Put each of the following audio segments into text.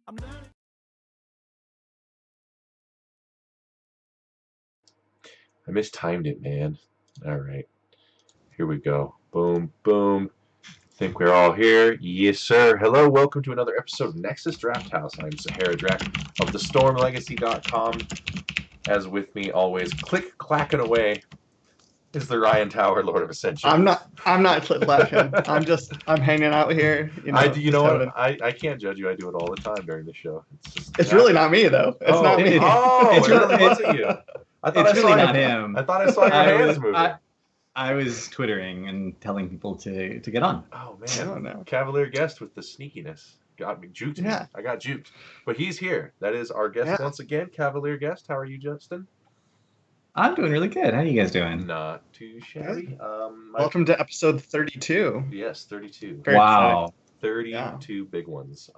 I mistimed it, man. All right. Here we go. Boom, boom. Think we're all here? Yes, sir. Hello, welcome to another episode of Nexus Drafthouse. I'm Sahara Drac of thestormlegacy.com. As with me always, click clacking away, is the Ryan Tower, Lord of Ascension. I'm not click clacking. I'm hanging out here. I can't judge you. I do it all the time during the show. It's really not me though. It's not me. It really wasn't you. I thought it's really not him. I thought I saw your hands moving. I was twittering and telling people to get on. Oh man, no. CavalierGuest with the sneakiness got me juked. Yeah, I got juked. But he's here. That is our guest once again, CavalierGuest. How are you, Justin? I'm doing really good. How are you guys doing? Not too shabby. Welcome to episode 32. Yes, 32. Very wow, exciting. 32 big ones.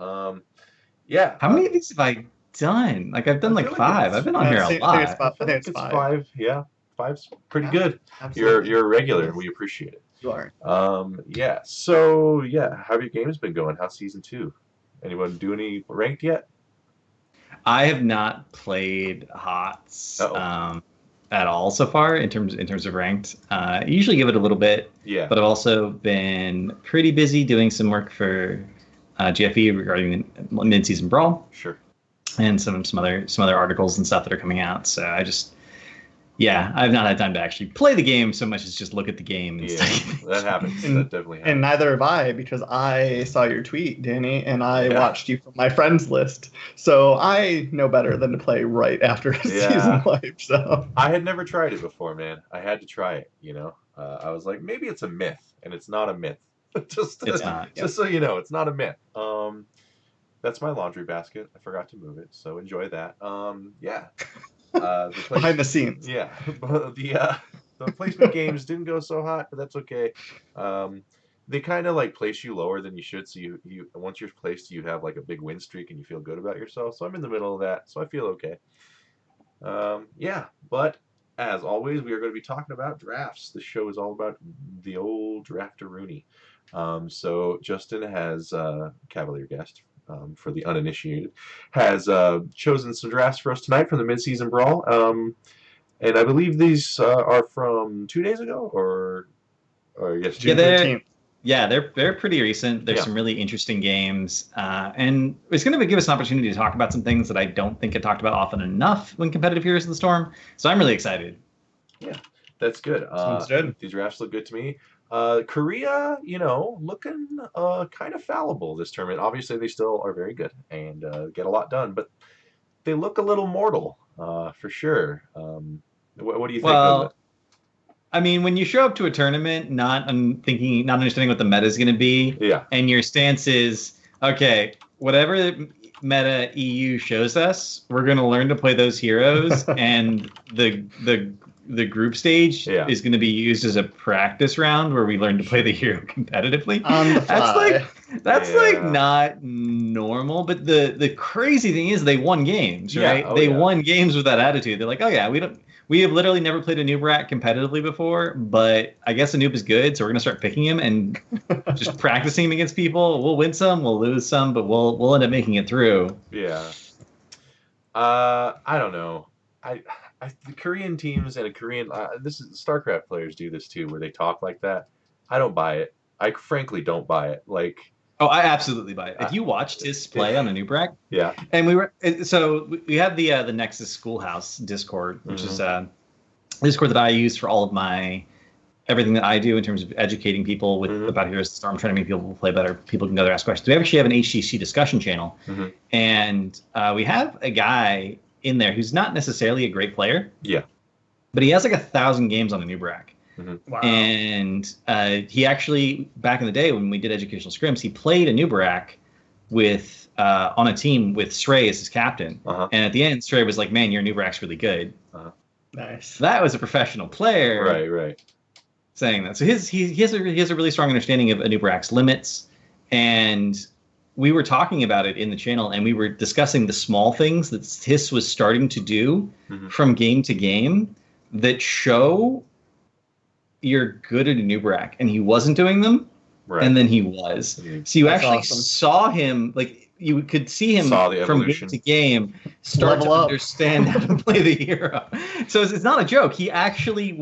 Yeah. How many of these have I done? Like I've done like 5. I've been on here a lot. I think it's 5. Yeah. 5's pretty good. Absolutely. You're a regular, and we appreciate it. You are. Yeah. So yeah, how have your games been going? How's season 2? Anyone do any ranked yet? I have not played HOTS at all so far in terms of ranked. I usually give it a little bit. Yeah. But I've also been pretty busy doing some work for GFE regarding mid-season brawl. Sure. And some other articles and stuff that are coming out. So I've not had time to actually play the game so much as just look at the game. And stuff. That happens. That definitely happens. And neither have I, because I saw your tweet, Danny, and I watched you from my friends list. So I know better than to play right after a season wipe. So I had never tried it before, man. I had to try it. I was like, maybe it's a myth, and it's not a myth. Just so you know, it's not a myth. That's my laundry basket. I forgot to move it, so enjoy that. Behind the scenes. Yeah. The placement games didn't go so hot, but that's okay. They kind of like place you lower than you should, so you once you're placed, you have like a big win streak and you feel good about yourself. So I'm in the middle of that, so I feel okay. But as always, we are going to be talking about drafts. The show is all about the old draftaroonie. So Justin has CavalierGuest. For the uninitiated, has chosen some drafts for us tonight from the mid-season brawl, and I believe these are from 2 days ago, or yes, June 13th. Yeah, they're pretty recent. There's some really interesting games, and it's going to give us an opportunity to talk about some things that I don't think get talked about often enough when competitive Heroes of the Storm. So I'm really excited. Yeah, that's good. Sounds good. These drafts look good to me. Korea, looking kind of fallible this tournament. Obviously, they still are very good and get a lot done, but they look a little mortal, for sure. What do you think of it? I mean, when you show up to a tournament not understanding what the meta is going to be, and your stance is, okay, whatever meta EU shows us, we're going to learn to play those heroes, and the group stage is going to be used as a practice round where we learn to play the hero competitively. That's like not normal. But the crazy thing is they won games, right? They won games with that attitude. They're like, oh yeah, we have literally never played a noob rat competitively before, but I guess a noob is good, so we're gonna start picking him and just practicing him against people. We'll win some, we'll lose some, but we'll end up making it through. Yeah. I don't know. The Korean teams and StarCraft players do this too, where they talk like that. I don't buy it. I frankly don't buy it. Like, oh, I absolutely buy it. If you watched his play on a noob rack, and we had the Nexus Schoolhouse Discord, which is a Discord that I use for all of everything that I do in terms of educating people about Heroes of the Storm, trying to make people play better. People can go there, ask questions. We actually have an HCC discussion channel, and we have a guy in there who's not necessarily a great player. Yeah. But he has like 1,000 games on a noob rack. Wow. And he actually, back in the day when we did educational scrims, he played a noob rack with on a team with Stray as his captain. And at the end, Stray was like, man, your noob rack's really good. Nice. That was a professional player. Right. Saying that. So he has a really strong understanding of a noob rack's limits. And we were talking about it in the channel, and we were discussing the small things that TIS was starting to do from game to game that show you're good at a noob rack. And he wasn't doing them, and then he was. So you actually saw him, like, you could see him Saw the from game evolution. to game start to understand how to play the hero. So it's not a joke. He actually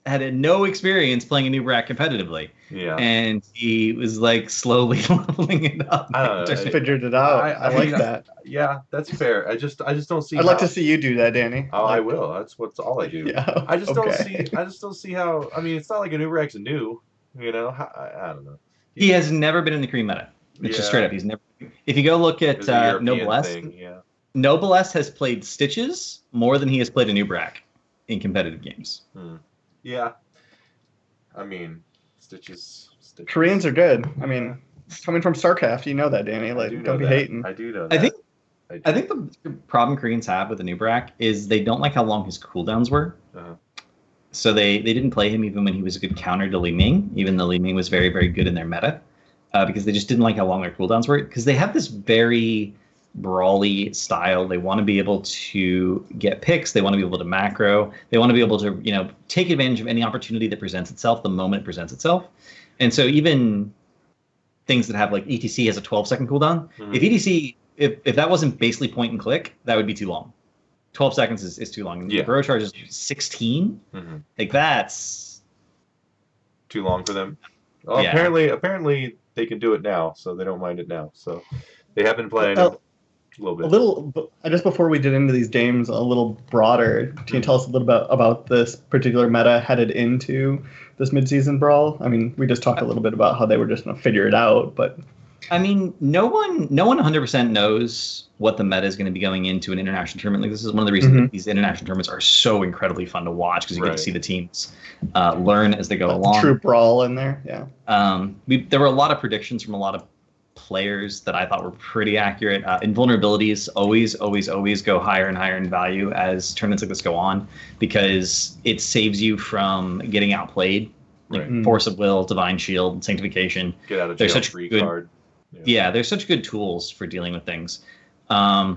had no experience playing a new brat competitively. Yeah. And he was like slowly leveling it up. I don't know. Just figured it out. I like that. Yeah, that's fair. I just don't see. I'd like to see you do that, Danny. Oh, I will. That's all I do. Yeah. I just don't see how. I mean, it's not like a new Rex new. You know, I don't know. He has never been in the cream meta. It's just straight up. He's never. If you go look at Noblesse, Noblesse has played Stitches more than he has played a new Brack in competitive games. Yeah. I mean, Stitches. Koreans are good. I mean, coming from StarCraft, you know that, Danny. Like, don't be hating. I do know that. I think the problem Koreans have with the new Brack is they don't like how long his cooldowns were. So they didn't play him even when he was a good counter to Li Ming, even though Li Ming was very, very good in their meta, because they just didn't like how long their cooldowns were. Because they have this very brawly style. They want to be able to get picks. They want to be able to macro. They want to be able to, take advantage of any opportunity that presents itself the moment it presents itself. And so even things that have like ETC has a 12-second cooldown. If ETC, if that wasn't basically point and click, that would be too long. 12 seconds is too long. The Burrow charge is 16. Like that's too long for them. Well, apparently they can do it now, so they don't mind it now. So they have been playing a little bit. Just before we get into these games a little broader, can you tell us a little bit about this particular meta headed into this midseason brawl? I mean, we just talked a little bit about how they were just going to figure it out, but I mean, no one 100% knows what the meta is going to be going into an international tournament. Like, this is one of the reasons that these international tournaments are so incredibly fun to watch, because you get to see the teams learn as they go along. True brawl in there, yeah. There were a lot of predictions from a lot of players that I thought were pretty accurate. Invulnerabilities always go higher and higher in value as tournaments like this go on, because it saves you from getting outplayed. Like Force of Will, Divine Shield, Sanctification. Get out of jail free card. Yeah, they're such good tools for dealing with things. I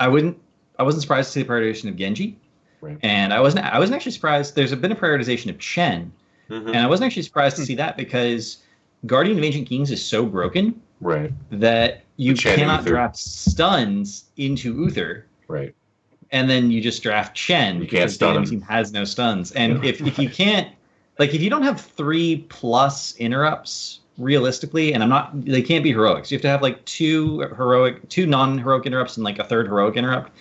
wasn't surprised to see the prioritization of Genji, and I wasn't actually surprised. There's been a prioritization of Chen, and I wasn't actually surprised to see that, because Guardian of Ancient Kings is so broken that you cannot draft stuns into Uther. And then you just draft Chen because the enemy team has no stuns. And if you can't, like, if you don't have 3+ interrupts realistically, and they can't be heroics. You have to have like two non-heroic interrupts and like a third heroic interrupt.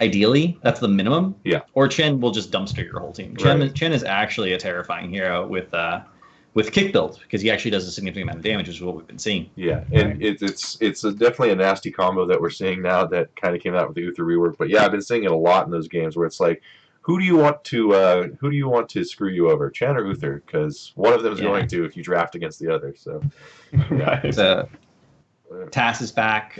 Ideally, that's the minimum. Yeah. Or Chen will just dumpster your whole team. Chen is actually a terrifying hero with kick build, because he actually does a significant amount of damage, which is what we've been seeing. Yeah, and it's definitely a nasty combo that we're seeing now that kind of came out with the Uther rework. But yeah, I've been seeing it a lot in those games where it's like, who do you want to screw you over, Chen or Uther? Because one of them is going to if you draft against the other. So TAS is back.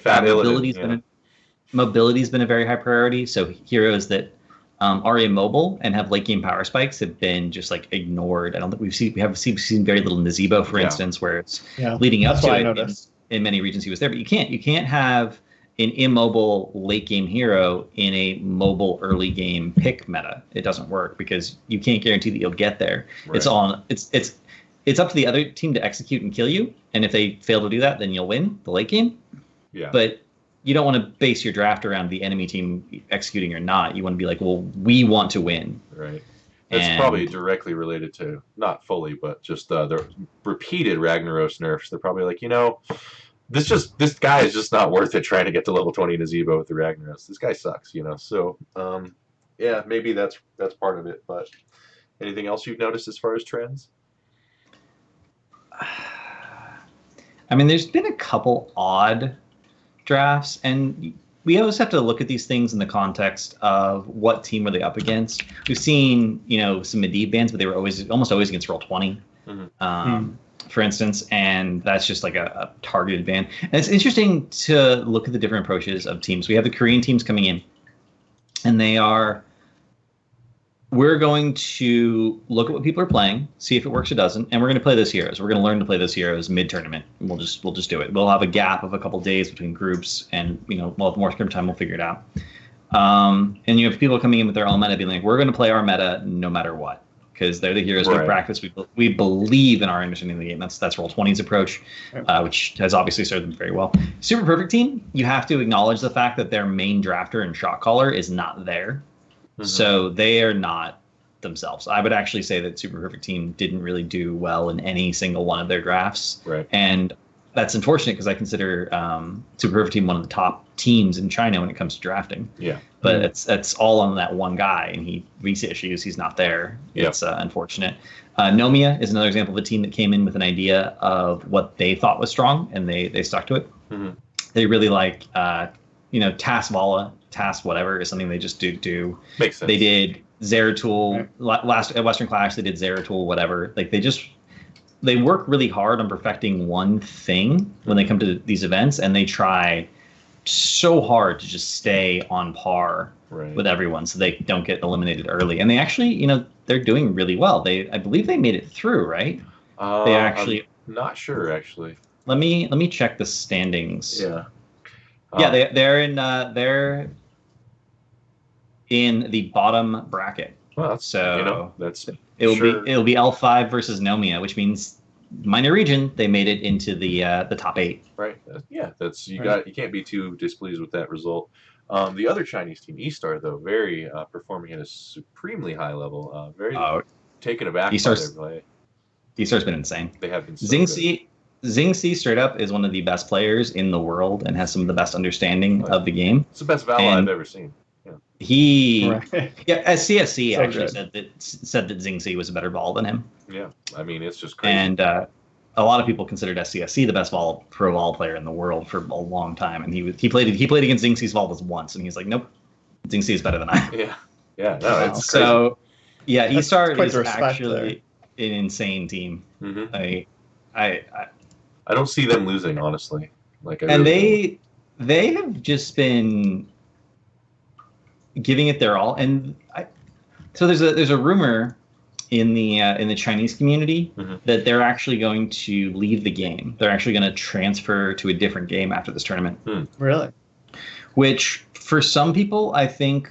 Mobility's been a very high priority. So heroes that are immobile and have late game power spikes have been just like ignored. I don't think we have seen very little Nazebo, for instance, where it's leading up to it. In many regions he was there, but you can't have an immobile late game hero in a mobile early game pick meta. It doesn't work, because you can't guarantee that you'll get there. It's up to the other team to execute and kill you, and if they fail to do that, then you'll win the late game. But you don't want to base your draft around the enemy team executing or not. You want to be like, well, we want to win. That's probably directly related to, not fully, but just the repeated Ragnaros nerfs. They're probably like, this guy is just not worth it trying to get to level 20 Nazebo with the Ragnaros. This guy sucks, So, yeah, maybe that's part of it. But anything else you've noticed as far as trends? I mean, there's been a couple odd drafts, and we always have to look at these things in the context of what team were they up against. We've seen, some Medivh bans, but they were almost always against Roll20. For instance, and that's just like a targeted ban. And it's interesting to look at the different approaches of teams. We have the Korean teams coming in, and we're going to look at what people are playing, see if it works or doesn't, and we're going to play those heroes. We're going to learn to play those heroes mid-tournament. We'll just do it. We'll have a gap of a couple days between groups, and we'll have more script time. We'll figure it out. And you have people coming in with their own meta, being like, "We're going to play our meta no matter what." because they're the heroes we practice. We believe in our understanding of the game. That's Roll20's approach, which has obviously served them very well. Super Perfect Team, you have to acknowledge the fact that their main drafter and shot caller is not there. So they are not themselves. I would actually say that Super Perfect Team didn't really do well in any single one of their drafts. And that's unfortunate because I consider Super Perfect Team one of the top teams in China when it comes to drafting. But it's all on that one guy, and he visa issues. He's not there. It's unfortunate. Nomia is another example of a team that came in with an idea of what they thought was strong, and they stuck to it. They really like Task Vala, Task whatever is something they just do. Makes sense. They did Zeratul last at Western Clash. They did Zeratul whatever. Like they work really hard on perfecting one thing when they come to these events, and they try so hard to just stay on par with everyone so they don't get eliminated early. And they actually, they're doing really well. I believe they made it through, right? They actually. I'm not sure, actually. Let me check the standings. Yeah, they're in the bottom bracket. Well, it'll be L5 versus Nomia, which means minor region, they made it into the top 8. Right. Yeah, you can't be too displeased with that result. The other Chinese team, E-Star, though, very performing at a supremely high level. Very taken aback by their play. E-Star's been insane. They have been so Xingxi straight up is one of the best players in the world and has some of the best understanding of the game. It's the best Val I've ever seen. SCSC actually said that Xingxi was a better Vol than him. Yeah, I mean, it's just crazy. And a lot of people considered SCSC the best pro Vol player in the world for a long time, and he played against Xingxi's Vol once, and he's like, nope, Xingxi is better than I. No, it's so crazy. E-Star is actually an insane team. I don't see them losing, honestly. They have just been giving it their all, and so there's a rumor in the Chinese community that they're actually going to leave the game. They're actually going to transfer to a different game after this tournament. Really? Which for some people, I think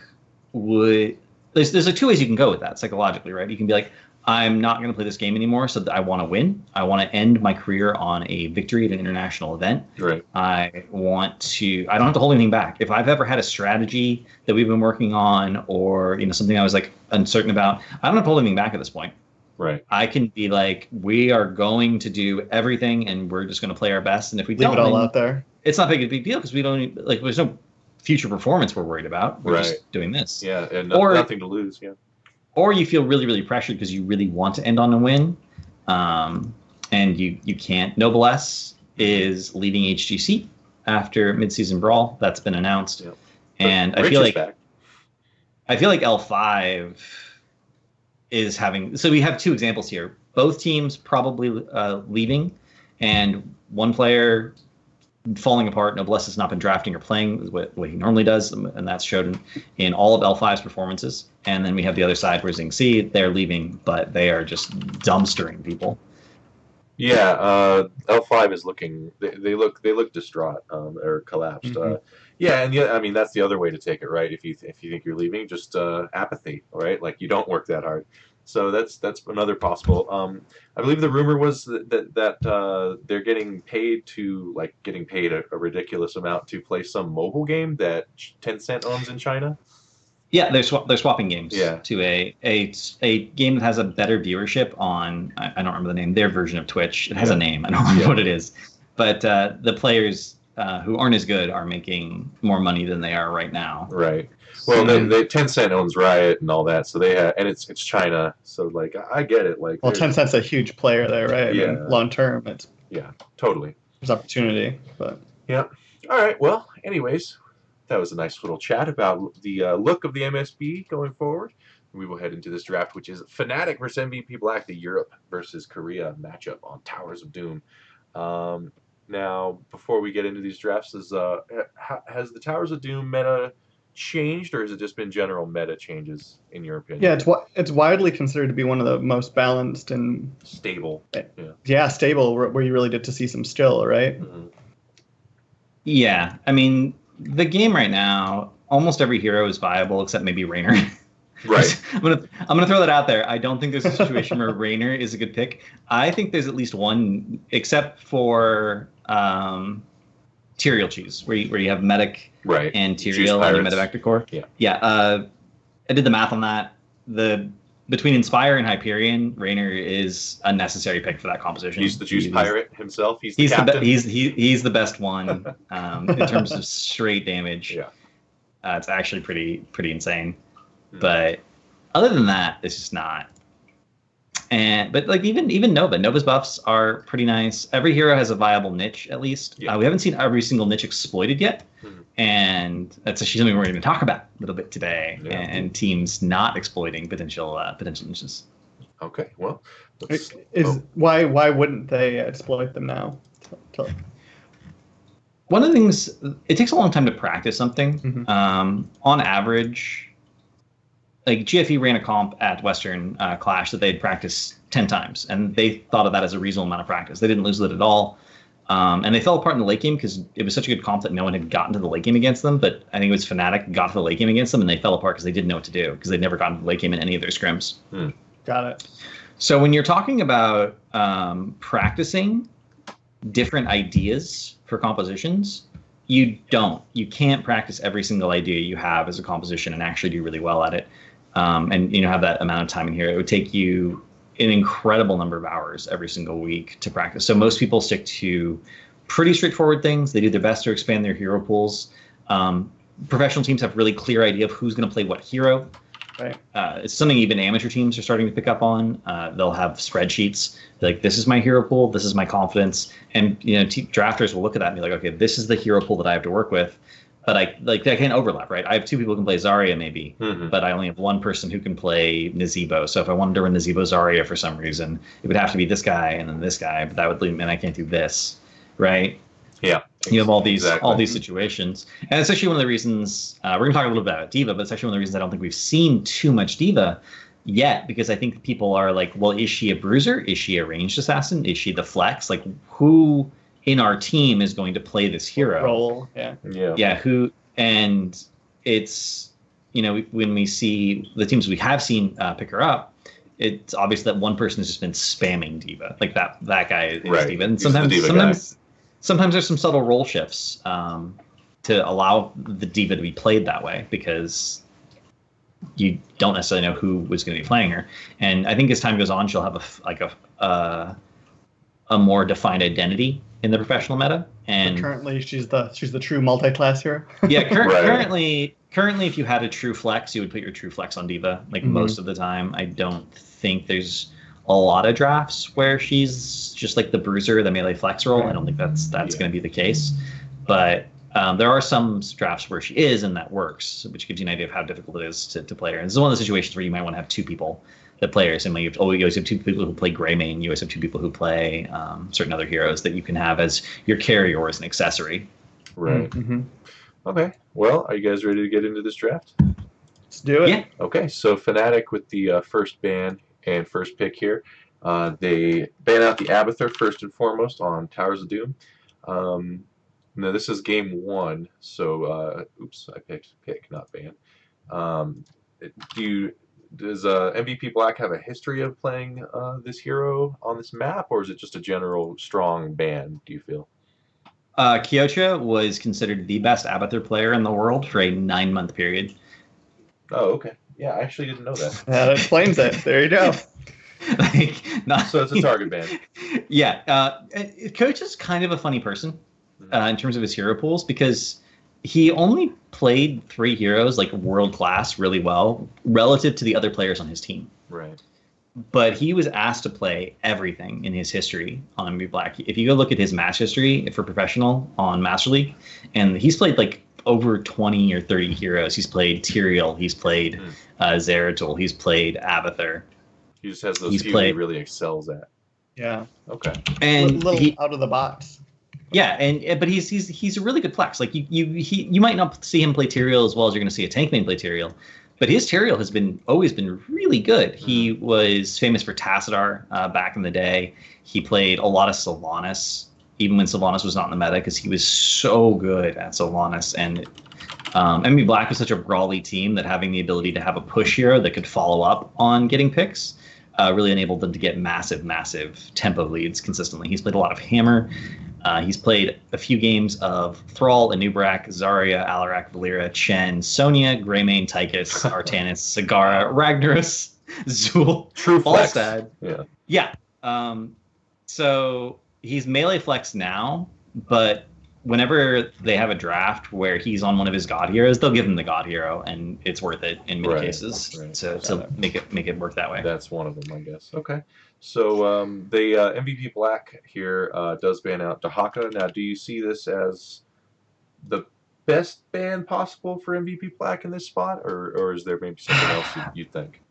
there's 2 ways you can go with that psychologically, right? You can be like, I'm not going to play this game anymore, so that I want to win. I want to end my career on a victory at an international event. Right. I don't have to hold anything back. If I've ever had a strategy that we've been working on, or something I was like uncertain about, I don't have to hold anything back at this point. Right. I can be like, we are going to do everything, and we're just going to play our best. And if we leave it all out there, it's not a big deal because we don't there's no future performance we're worried about. We're just doing this. Yeah, and nothing to lose. Yeah. Or you feel really, really pressured because you really want to end on a win, and you can't. Noblesse is leading HGC after midseason brawl. That's been announced, and I feel like L5 is having. So we have 2 examples here. Both teams probably leaving, and one player falling apart. Noblesse has not been drafting or playing what he normally does, and that's showed in all of L5's performances. And then we have the other side where Xingxi, they're leaving, but they are just dumpstering people. Yeah, L5 is looking. They look distraught or collapsed. I mean that's the other way to take it, right? If you think you're leaving, just apathy, right? Like you don't work that hard. So that's another possible. I believe the rumor was that they're getting paid a ridiculous amount to play some mobile game that Tencent owns in China. Yeah, they're swapping games to a game that has a better viewership on. I don't remember the name. Their version of Twitch. It has a name. I don't remember what it is. But the players who aren't as good are making more money than they are right now. Right. Well, they Tencent owns Riot and all that, so they have, and it's China, so like I get it. Like, well, Tencent's a huge player there, right? Yeah. I mean, long term, it's totally. There's opportunity, but yeah. All right. Well, anyways, that was a nice little chat about the look of the MSB going forward. We will head into this draft, which is Fnatic versus MVP Black, the Europe versus Korea matchup on Towers of Doom. Now, before we get into these drafts, has the Towers of Doom meta changed, or has it just been general meta changes in your opinion? Yeah, it's widely considered to be one of the most balanced and stable. Stable, where you really get to see some skill, right? Yeah, I mean, the game right now, almost every hero is viable except maybe Raynor. Right. I'm gonna throw that out there. I don't think there's a situation where Raynor is a good pick. I think there's at least one, except for Tyrael Cheese, where you have Medic and Tyrael on your Medivector core. Yeah. I did the math on that. Between Inspire and Hyperion, Raynor is a necessary pick for that composition. He's the Juice Pirate himself. He's the captain. He's the best one in terms of straight damage. Yeah. It's actually pretty insane. But other than that, it's just not. But like even Nova's buffs are pretty nice. Every hero has a viable niche at least. We haven't seen every single niche exploited yet, and that's actually something we're going to talk about a little bit today. And teams not exploiting potential niches. Okay, well, why wouldn't they exploit them now? One of the things, it takes a long time to practice something. On average, like GFE ran a comp at Western Clash that they'd practiced 10 times, and they thought of that as a reasonable amount of practice. They didn't lose it at all. And they fell apart in the late game because it was such a good comp that no one had gotten to the late game against them. But I think it was Fnatic got to the late game against them, and they fell apart because they didn't know what to do because they'd never gotten to the late game in any of their scrims. Got it. So when you're talking about practicing different ideas for compositions, you can't practice every single idea you have as a composition and actually do really well at it. And have that amount of time in here. It would take you an incredible number of hours every single week to practice. So most people stick to pretty straightforward things. They do their best to expand their hero pools. Professional teams have really clear idea of who's going to play what hero. Right. It's something even amateur teams are starting to pick up on. They'll have spreadsheets like, this is my hero pool, this is my confidence, and drafters will look at that and be like, okay, this is the hero pool that I have to work with. But I can't overlap, right? I have 2 people who can play Zarya maybe, but I only have 1 person who can play Nazeebo. So if I wanted to run Nazeebo Zarya for some reason, it would have to be this guy and then this guy, but that would leave me, and I can't do this, right? Yeah. You have all these situations, and it's actually one of the reasons we're going to talk a little bit about D.Va, but it's actually one of the reasons I don't think we've seen too much D.Va yet, because I think people are like, well, is she a bruiser? Is she a ranged assassin? Is she the flex? Like, who in our team is going to play this hero role? Who? And it's, when we see the teams we have seen pick her up, it's obvious that one person has just been spamming D.Va, like that guy is D.Va, and sometimes there's some subtle role shifts to allow the D.Va to be played that way, because you don't necessarily know who was going to be playing her. And I think as time goes on, she'll have a more defined identity in the professional meta. And but currently, she's the true multi-class hero. Currently, if you had a true flex, you would put your true flex on D.Va. Most of the time, I don't think there's a lot of drafts where she's just like the bruiser, the melee flex role. I don't think that's going to be the case. But there are some drafts where she is, and that works, which gives you an idea of how difficult it is to play her. And this is one of the situations where you might want to have 2 people that play her. So you always have 2 people who play Greymane. You always have 2 people who play certain other heroes that you can have as your carry or as an accessory. Right. Okay. Well, are you guys ready to get into this draft? Let's do it. Yeah. Okay. So Fnatic with the first ban and first pick here. They ban out the Abathur first and foremost on Towers of Doom. Now this is game 1, so oops, I picked pick, not ban. Does MVP Black have a history of playing this hero on this map, or is it just a general strong ban, do you feel? Kyocha was considered the best Abathur player in the world for a 9-month period. Oh, okay. Yeah, I actually didn't know that. That explains it. There you go. So it's a target ban. Yeah. Kyocha's kind of a funny person in terms of his hero pools, because he only played 3 heroes like world class really well relative to the other players on his team. Right. But he was asked to play everything in his history on MVP Black. If you go look at his match history for professional on Master League, and he's played like over 20 or 30 heroes. He's played Tyrael, he's played Zeratul, he's played Abathur. He just has those few he really excels at. Yeah. Okay. And a little out of the box. Yeah, but he's a really good flex. Like you might not see him play Tyrael as well as you're going to see a tank main play Tyrael, but his Tyrael has always been really good. He was famous for Tassadar back in the day. He played a lot of Sylvanas, even when Sylvanas was not in the meta, because he was so good at Sylvanas. And MB Black was such a brawly team that having the ability to have a push hero that could follow up on getting picks really enabled them to get massive tempo leads consistently. He's played a lot of Hammer. He's played a few games of Thrall, Anub'arak, Zarya, Alarak, Valera, Chen, Sonya, Greymane, Tychus, Artanis, Sagara, Ragnaros, Zul, True flex. Falstad. Yeah. So he's melee flex now, but whenever they have a draft where he's on one of his god heroes, they'll give him the god hero, and it's worth it in many cases to make it work that way. That's one of them, I guess. Okay. So the MVP Black here does ban out Dahaka. Now, do you see this as the best ban possible for MVP Black in this spot, or is there maybe something else you think?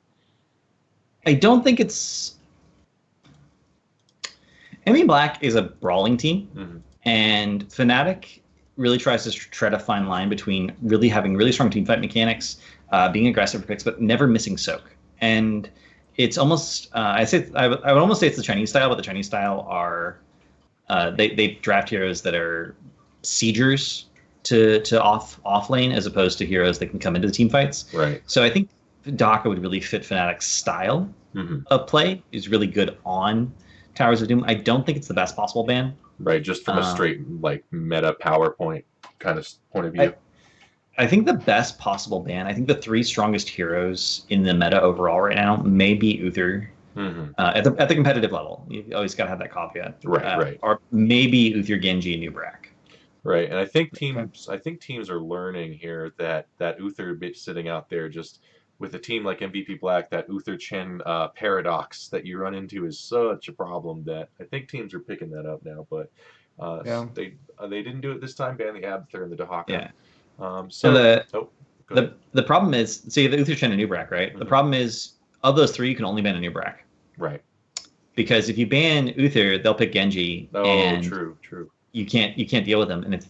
I don't think it's... MVP Black is a brawling team, and Fnatic really tries to tread a fine line between really having really strong teamfight mechanics, being aggressive for picks, but never missing soak. And it's almost I would almost say it's the Chinese style, but the Chinese style are they draft heroes that are siegers to off lane as opposed to heroes that can come into the team fights. Right. So I think Dahaka would really fit Fnatic's style of play. Is really good on Towers of Doom. I don't think it's the best possible ban. Right, just from a straight like meta PowerPoint kind of point of view. I think the best possible ban, I think the 3 strongest heroes in the meta overall right now may be Uther. At the competitive level. You always got to have that caveat. Right. Or maybe Uther, Genji, and Anub'arak. Right, and I think teams are learning here that Uther bit sitting out there just with a team like MVP Black, that Uther Chen paradox that you run into is such a problem that I think teams are picking that up now. But they didn't do it this time, ban the Abther and the Dahaka. Yeah. So the problem is, so you have the Uther Chen and Anub'arak, right? The problem is, of those 3, you can only ban Anub'arak. Right. Because if you ban Uther, they'll pick Genji. And true. You can't deal with them. And if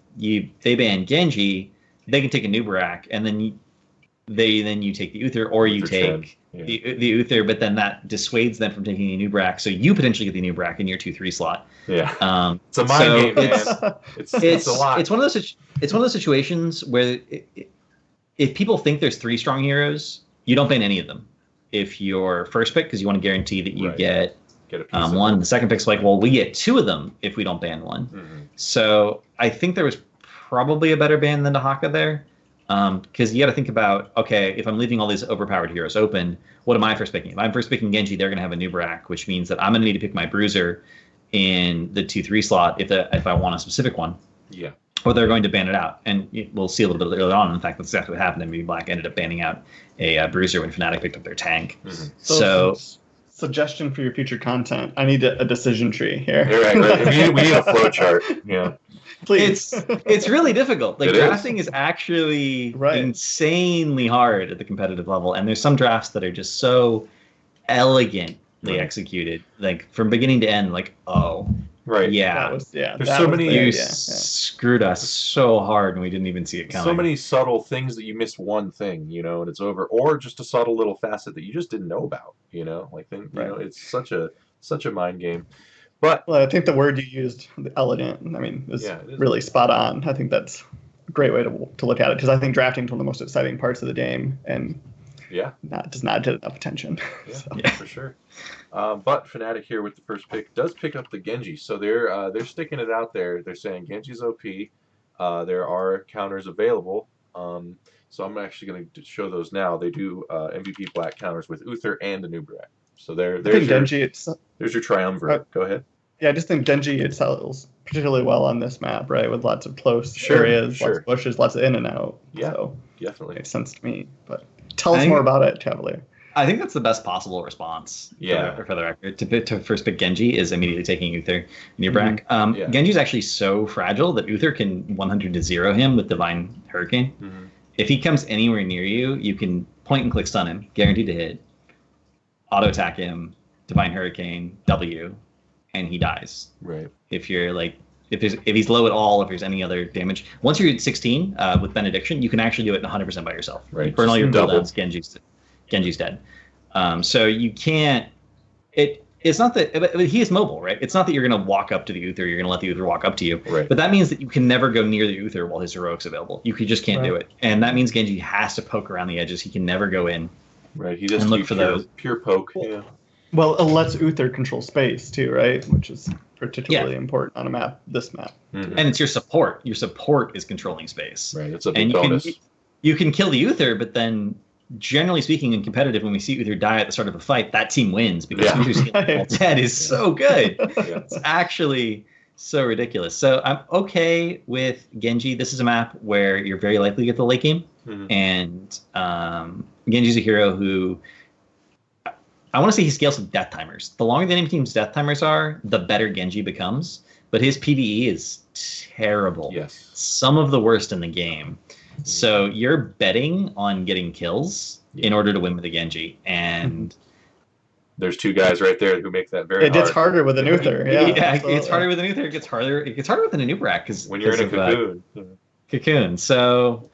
they ban Genji, they can take Anub'arak, and then you take the Uther, or you take the Uther, but then that dissuades them from taking the Anub'arak, so you potentially get the Anub'arak in your 2/3 slot. Yeah. It's a mind game, man. It's a lot. It's one of those situations where if people think there's 3 strong heroes, you don't ban any of them. If you're first pick, because you want to guarantee that you get a piece one. The second pick's like, well, we get 2 of them if we don't ban one. So I think there was probably a better ban than Dahaka there. Because you got to think about, okay, if I'm leaving all these overpowered heroes open, what am I first picking? If I'm first picking Genji, they're going to have a Anub'arak, which means that I'm going to need to pick my Bruiser in the 2/3 slot if I want a specific one. Yeah. Or they're going to ban it out. And we'll see a little bit earlier on. In fact, that's exactly what happened. MVP Black ended up banning out a Bruiser when Fnatic picked up their tank. So suggestion for your future content. I need a decision tree here. Right. We need a flow chart. Yeah. Please. It's really difficult. Like drafting is actually insanely hard at the competitive level, and there's some drafts that are just so elegantly executed, like from beginning to end. Like, there's so many. You screwed us so hard, and we didn't even see it coming. So many subtle things that you missed one thing, and it's over, or just a subtle little facet that you just didn't know about, it's such a mind game. But I think the word you used, elegant, is really spot on. I think that's a great way to look at it, because I think drafting is one of the most exciting parts of the game, and does not get enough attention. For sure. But Fnatic here with the first pick does pick up the Genji, so they're sticking it out there. They're saying Genji's OP. There are counters available. So I'm actually going to show those now. They do MVP Black counters with Uther and Anub'arak. So there's your triumvirate. Go ahead. Yeah, I just think Genji excels particularly well on this map, right? With lots of close areas, lots of bushes, lots of in and out. Yeah, so definitely makes sense to me. But tell us more about it, Cavalier. I think that's the best possible response. For the record, to first pick Genji is immediately taking Uther Anub'arak. Genji's actually so fragile that Uther can 100-0 him with Divine Hurricane. If he comes anywhere near you, you can point and click stun him, guaranteed to hit. Auto attack him, Divine Hurricane, W, and he dies. Right. If you're if he's low at all, if there's any other damage, once you're at 16 with Benediction, you can actually do it 100% by yourself. Right. You burn all your cooldowns, Genji's dead. So you can't. It's not that, but he is mobile, right? It's not that you're going to walk up to the Uther, you're going to let the Uther walk up to you. Right. But that means that you can never go near the Uther while his heroic's available. You just can't do it. And that means Genji has to poke around the edges. He can never go in. Right. He just look for those. Pure poke. Yeah. Well, it lets Uther control space too, right? Which is particularly important on a map. This map. Mm-hmm. And it's your support. Your support is controlling space. Right. It's a big bonus. You can kill the Uther, but then, generally speaking, in competitive, when we see Uther die at the start of a fight, that team wins because Uther's healing all dead is so good. It's actually so ridiculous. So I'm okay with Genji. This is a map where you're very likely to get the late game, and Genji's a hero who. I want to say he scales with death timers. The longer the enemy team's death timers are, the better Genji becomes. But his PvE is terrible. Yes. Some of the worst in the game. So you're betting on getting kills in order to win with a Genji. And there's two guys right there who make that very hard. It gets harder with an Uther. Yeah, it gets harder with an Uther. It gets harder with an Anubrak because when you're in a cocoon. Cocoon. So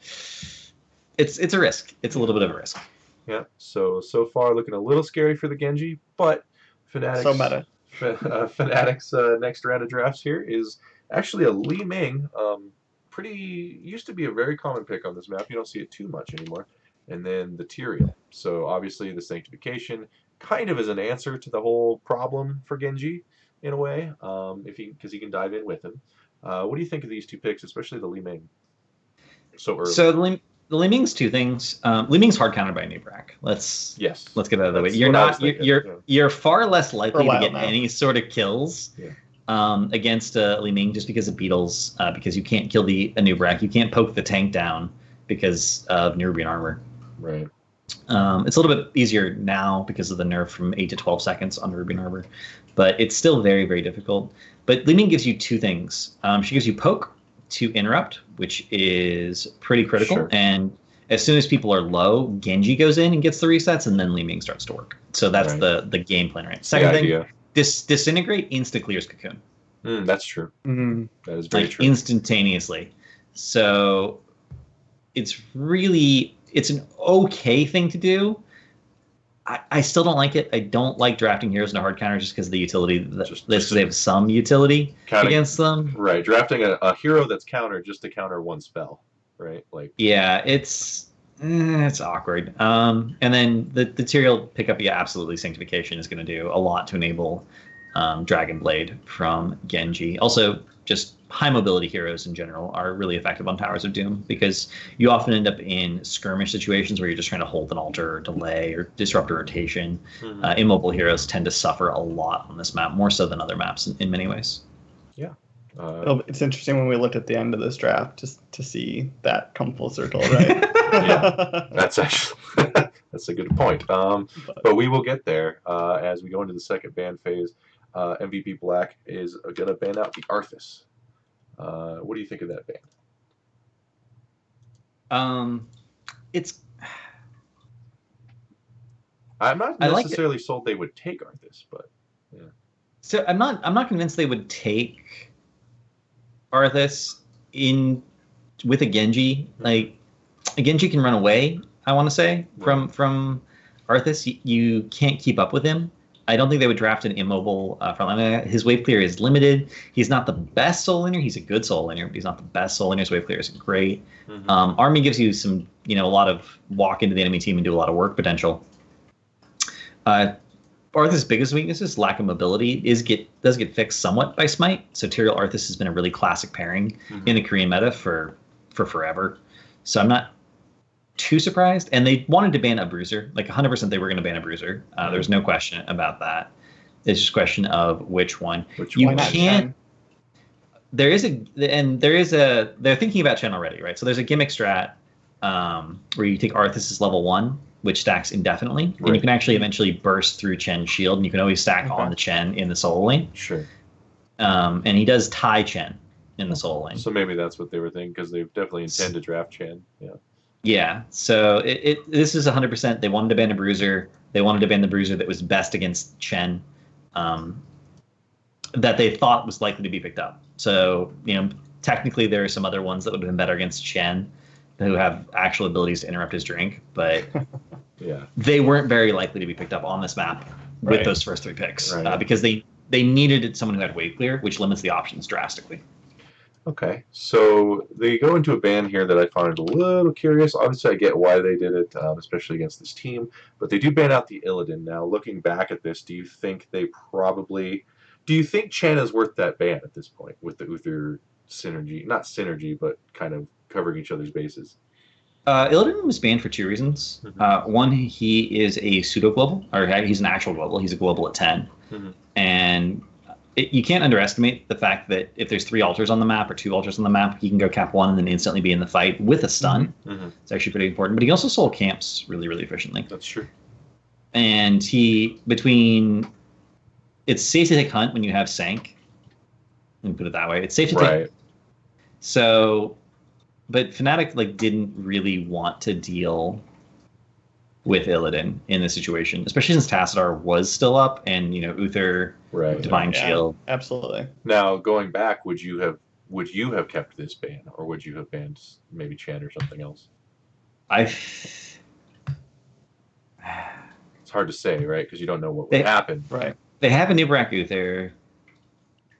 it's a risk. It's a little bit of a risk. Yeah. So far looking a little scary for the Genji, but Fnatic's so meta. Fnatic's next round of drafts here is actually a Li Ming. Used to be a very common pick on this map. You don't see it too much anymore. And then the Tyrael. So obviously the Sanctification kind of is an answer to the whole problem for Genji in a way, because he can dive in with him. What do you think of these two picks, especially the Li Ming? So early. So the Li Ming's two things. Li Ming's hard countered by Nubrak. Let's get it out of the way. You're far less likely to get any sort of kills against Li Ming just because of beetles, because you can't kill the Nubrak. You can't poke the tank down because of Nerubian armor. Right. It's a little bit easier now because of the nerf from 8 to 12 seconds on Nerubian armor, but it's still very, very difficult. But Li Ming gives you two things. She gives you poke to interrupt, which is pretty critical. Sure. And as soon as people are low, Genji goes in and gets the resets, and then Li Ming starts to work. So that's the game plan, right? Second thing, disintegrate insta-clears Cocoon. That's true. Mm-hmm. That is very true. Instantaneously. So it's an okay thing to do. I still don't like it. I don't like drafting heroes into hard counters just because of the utility. They have some utility against them. Right, drafting a hero that's countered just to counter one spell. Right, it's awkward. And then the Tyrael pickup, absolutely. Sanctification is going to do a lot to enable Dragon Blade from Genji. Also, just high mobility heroes in general are really effective on Towers of Doom because you often end up in skirmish situations where you're just trying to hold an altar or delay or disrupt a rotation. Immobile heroes tend to suffer a lot on this map, more so than other maps in many ways. Yeah. It's interesting when we look at the end of this draft just to see that come full circle, right? Yeah, that's actually that's a good point. But we will get there as we go into the second ban phase. MVP Black is going to ban out the Arthas. What do you think of that ban? I'm not necessarily sold they would take Arthas, but yeah. So I'm not convinced they would take Arthas with a Genji. Like a Genji can run away, I want to say, from Arthas. You can't keep up with him. I don't think they would draft an immobile frontline. His wave clear is limited. He's not the best soul linear. He's a good soul linear, but he's not the best soul linear. His wave clear isn't great. Army gives you some, a lot of walk into the enemy team and do a lot of work potential. Arthas' biggest weakness is lack of mobility. Does get fixed somewhat by Smite. So Tyrael Arthas has been a really classic pairing in the Korean meta for forever. So I'm not too surprised. And they wanted to ban a bruiser. Like 100% they were going to ban a bruiser. There's no question about that. It's just a question of which one. You can't. They're thinking about Chen already, right? So there's a gimmick strat where you take Arthas' level 1, which stacks indefinitely, and you can actually eventually burst through Chen's shield, and you can always stack on the Chen in the solo lane. Sure. And he does tie Chen in the solo lane. So maybe that's what they were thinking, because they definitely intend to draft Chen. Yeah. Yeah. So this is 100%. They wanted to ban a bruiser. They wanted to ban the bruiser that was best against Chen, that they thought was likely to be picked up. So technically there are some other ones that would have been better against Chen, who have actual abilities to interrupt his drink, but they weren't very likely to be picked up on this map. with those first 3 picks because they needed someone who had wave clear, which limits the options drastically. Okay, so they go into a ban here that I found a little curious. Obviously, I get why they did it, especially against this team, but they do ban out the Illidan. Now, looking back at this, do you think Chen is worth that ban at this point with the Uther synergy? Not synergy, but kind of covering each other's bases. Illidan was banned for 2 reasons. One, he is a pseudo-global, or he's an actual global. He's a global at 10. And you can't underestimate the fact that if there's 3 altars on the map or 2 altars on the map, he can go cap 1 and then instantly be in the fight with a stun. It's actually pretty important. But he also sold camps really, really efficiently. That's true. And it's safe to take Hunt when you have Sank. Let me put it that way. It's safe to take. So, but Fnatic didn't really want to deal with Illidan in this situation, especially since Tassadar was still up and Uther, Divine Shield. Absolutely. Now, going back, would you have kept this ban, or would you have banned maybe Chen or something else? It's hard to say, right? Because you don't know what would happen. Right. They have a new Brack Uther.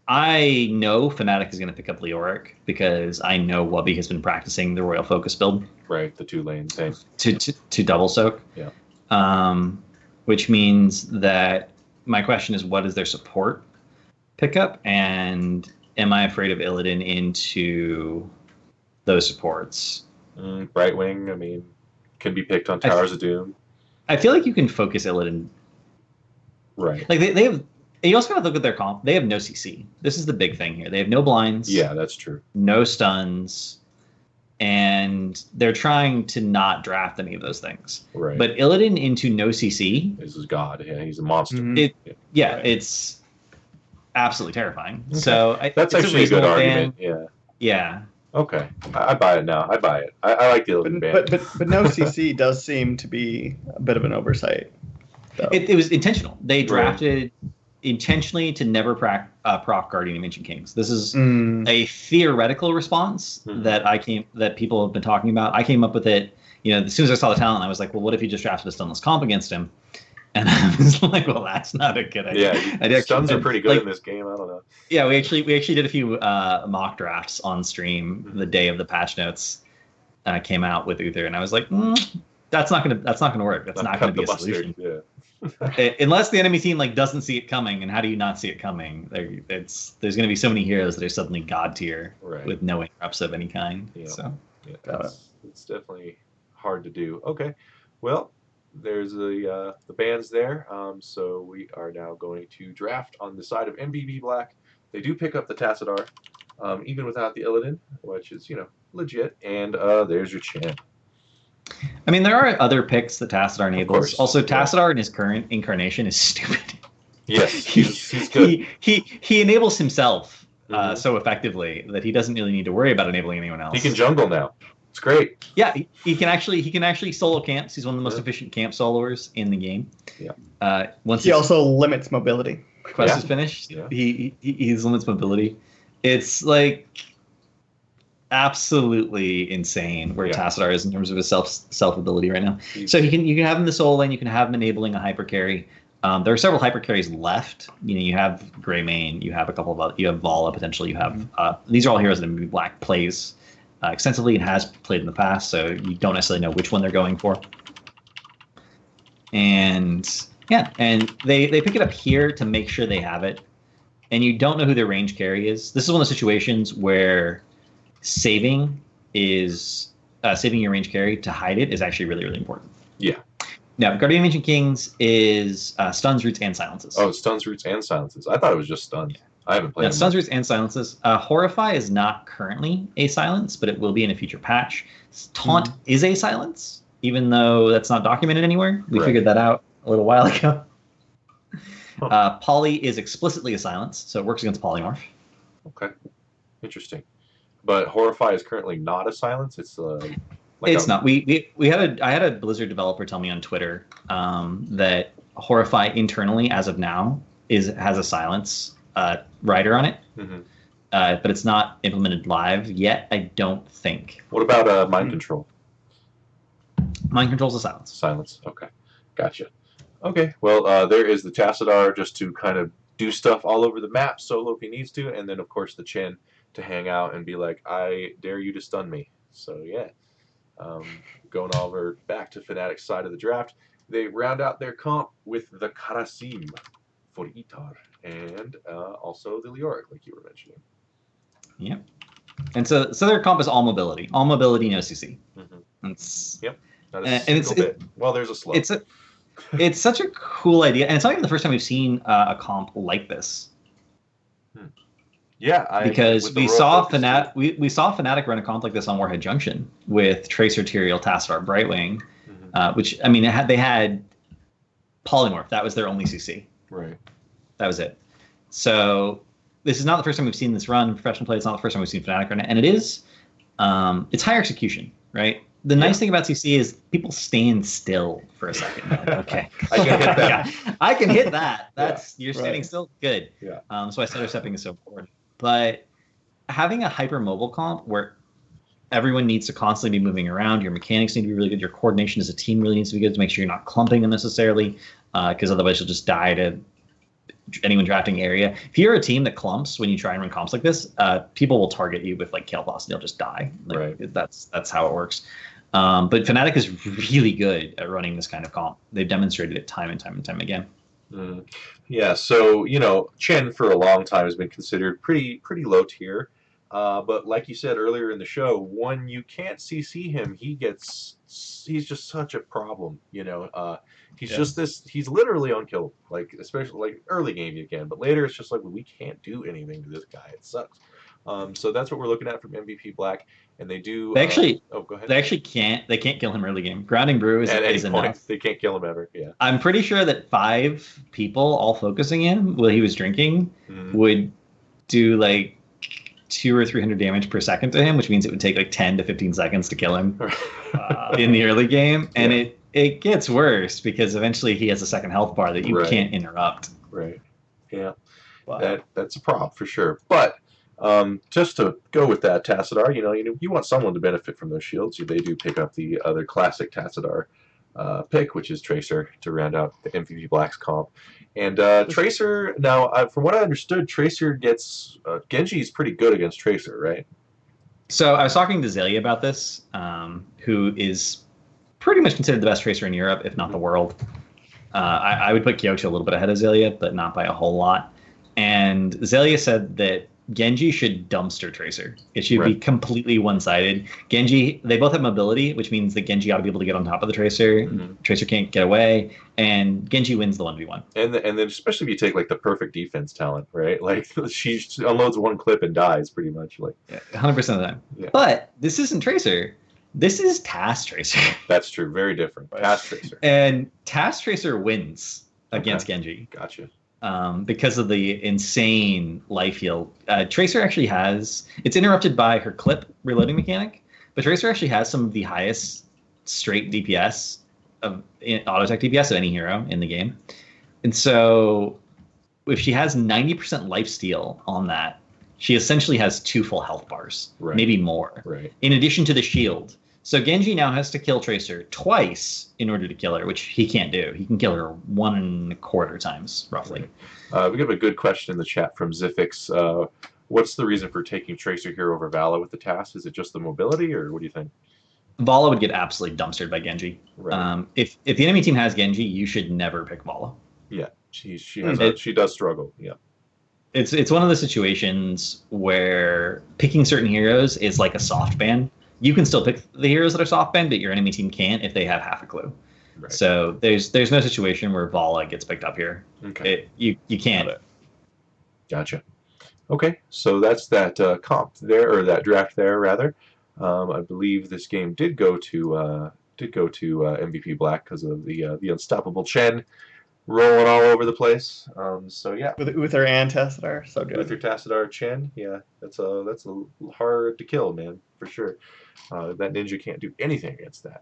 I know Fnatic is going to pick up Leoric because I know Wubby has been practicing the Royal Focus build. Right, the 2-lane thing. To double soak. Yeah. Which means that my question is, what is their support pickup? And am I afraid of Illidan into those supports? Brightwing, can be picked on Towers of Doom. I feel like you can focus Illidan. Right. They have... You also got to look at their comp. They have no CC. This is the big thing here. They have no blinds. Yeah, that's true. No stuns. And they're trying to not draft any of those things. Right. But Illidan into no CC. This is God. Yeah, he's a monster. It's absolutely terrifying. Okay. So that's actually a good argument. Yeah. Yeah. Okay. I buy it now. I buy it. I like the Illidan ban. But no CC does seem to be a bit of an oversight. It was intentional. They drafted intentionally to never proc Guardian of Ancient Kings. This is a theoretical response that people have been talking about. I came up with it, as soon as I saw the talent, I was like, well, what if you just drafted a stunless comp against him? And I was like, well, that's not a good idea. Yeah, stuns are pretty good in this game. I don't know. Yeah, we actually did a few mock drafts on stream the day of the patch notes came out with Uther, and I was like, that's not gonna work. That's not gonna be a solution. Yeah. Unless the enemy team doesn't see it coming, and how do you not see it coming? There's going to be so many heroes that are suddenly god tier with no interrupts of any kind. Yeah. So it's definitely hard to do. Okay, well, there's the bans there. So we are now going to draft on the side of MBB Black. They do pick up the Tassadar, even without the Illidan, which is legit. And there's your Chen. There are other picks that Tassadar enables. Also, Tassadar in his current incarnation is stupid. Yes, he's good. He enables himself so effectively that he doesn't really need to worry about enabling anyone else. He can jungle now. It's great. Yeah, he can actually solo camps. He's one of the most efficient camp soloers in the game. Yeah. Once he also limits mobility. Quest is finished. Yeah. He limits mobility. It's absolutely insane where Tassadar is in terms of his self ability right now. So you can have him in the solo lane. You can have him enabling a hyper carry. There are several hyper carries left. You have Greymane. You have a couple of you have Vala potentially. You have these are all heroes that MBB Black plays extensively and has played in the past. So you don't necessarily know which one they're going for. And they pick it up here to make sure they have it. And you don't know who their range carry is. This is one of the situations where saving your range carry to hide it is actually really, really important. Yeah. Now, Guardian of Ancient Kings is stuns, roots, and silences. Oh, stuns, roots, and silences. I thought it was just stuns. I haven't played. Stuns, roots, and silences. Horrify is not currently a silence, but it will be in a future patch. Taunt is a silence, even though that's not documented anywhere. We figured that out a little while ago. Poly is explicitly a silence, so it works against polymorph. Okay, interesting. But Horrify is currently not a silence. It's it's not. I had a Blizzard developer tell me on Twitter that Horrify internally, as of now, has a silence rider on it, but it's not implemented live yet. I don't think. What about Mind Control? Mind Control's a silence. Silence. Okay, gotcha. Okay, well, there is the Tassadar just to kind of do stuff all over the map solo if he needs to, and then of course the Chen to hang out and be like, I dare you to stun me. So yeah, going over back to Fnatic's side of the draft, they round out their comp with the Karasim for Itar and also the Leoric, like you were mentioning. Yep. And so their comp is all mobility, no CC. Yep. Not a single bit. Well, there's a slow. It's such a cool idea, and it's not even the first time we've seen a comp like this. Yeah, because we saw Fnatic run a comp like this on Warhead Junction with Tracer, Tyrael, Tassadar, Brightwing, which I mean they had Polymorph. That was their only CC. Right. That was it. So this is not the first time we've seen this run in professional play. It's not the first time we've seen Fnatic run it, and it is it's higher execution, right? The nice thing about CC is people stand still for a second. Okay, I can hit that. Yeah, I can hit that. That's you're standing still. Good. Yeah. So I stutter stepping is so important. But having a hyper mobile comp where everyone needs to constantly be moving around, your mechanics need to be really good, your coordination as a team really needs to be good to make sure you're not clumping unnecessarily, because otherwise you'll just die to anyone drafting area. If you're a team that clumps when you try and run comps like this, people will target you with like Kayle Boss and you'll just die. Right. That's how it works. But Fnatic is really good at running this kind of comp. They've demonstrated it time and time and time again. Yeah, so Chen for a long time has been considered pretty low tier, but like you said earlier in the show, when you can't CC him, he's just such a problem. He's literally unkillable. Like especially like early game you can, but later it's just like we can't do anything to this guy. It sucks. So that's what we're looking at from MVP Black, and they do. They actually, go ahead. They actually can't. They can't kill him early game. Grounding Brew is enough. They can't kill him ever. Yeah. I'm pretty sure that 5 people all focusing in while he was drinking would do like 200 or 300 damage per second to him, which means it would take like 10 to 15 seconds to kill him in the early game, and it gets worse because eventually he has a second health bar that you can't interrupt. Right. Yeah. That's a problem for sure, but. Just to go with that Tassadar, you want someone to benefit from those shields. They do pick up the other classic Tassadar pick, which is Tracer, to round out the MVP Black's comp. And Tracer, now, from what I understood, Tracer gets... Genji's pretty good against Tracer, right? So I was talking to Zelia about this, who is pretty much considered the best Tracer in Europe, if not the world. I would put Kyoto a little bit ahead of Zelia, but not by a whole lot. And Zelia said that Genji should dumpster Tracer. It should be completely one-sided. Genji, they both have mobility, which means that Genji ought to be able to get on top of the Tracer. Tracer can't get away, and Genji wins the 1v1. And then especially if you take like the perfect defense talent, right? Like she unloads one clip and dies pretty much. Like 100% of the time. Yeah. But this isn't Tracer. This is Task Tracer. That's true. Very different. Task Tracer. And Task Tracer wins against Genji. Gotcha. Because of the insane life heal. Tracer actually it's interrupted by her clip reloading mechanic, but Tracer actually has some of the highest straight DPS auto attack DPS of any hero in the game. And so if she has 90% life steal on that, she essentially has 2 full health bars, maybe more, in addition to the shield. So Genji now has to kill Tracer twice in order to kill her, which he can't do. He can kill her 1.25 times, roughly. We have a good question in the chat from Zifix. What's the reason for taking Tracer here over Vala with the task? Is it just the mobility, or what do you think? Vala would get absolutely dumpstered by Genji. If the enemy team has Genji, you should never pick Vala. Yeah, she does struggle. Yeah. It's one of the situations where picking certain heroes is like a soft ban. You can still pick the heroes that are soft banned, but your enemy team can't if they have half a clue. So there's no situation where Vala gets picked up here. Okay. You can't. Gotcha. Okay, so that's that comp there, or that draft there rather. I believe this game did go to MVP Black because of the unstoppable Chen rolling all over the place. So yeah, with Uther and Tassadar, so good. Uther, Tassadar, Chen, yeah, that's a hard to kill, man, for sure. That ninja can't do anything against that.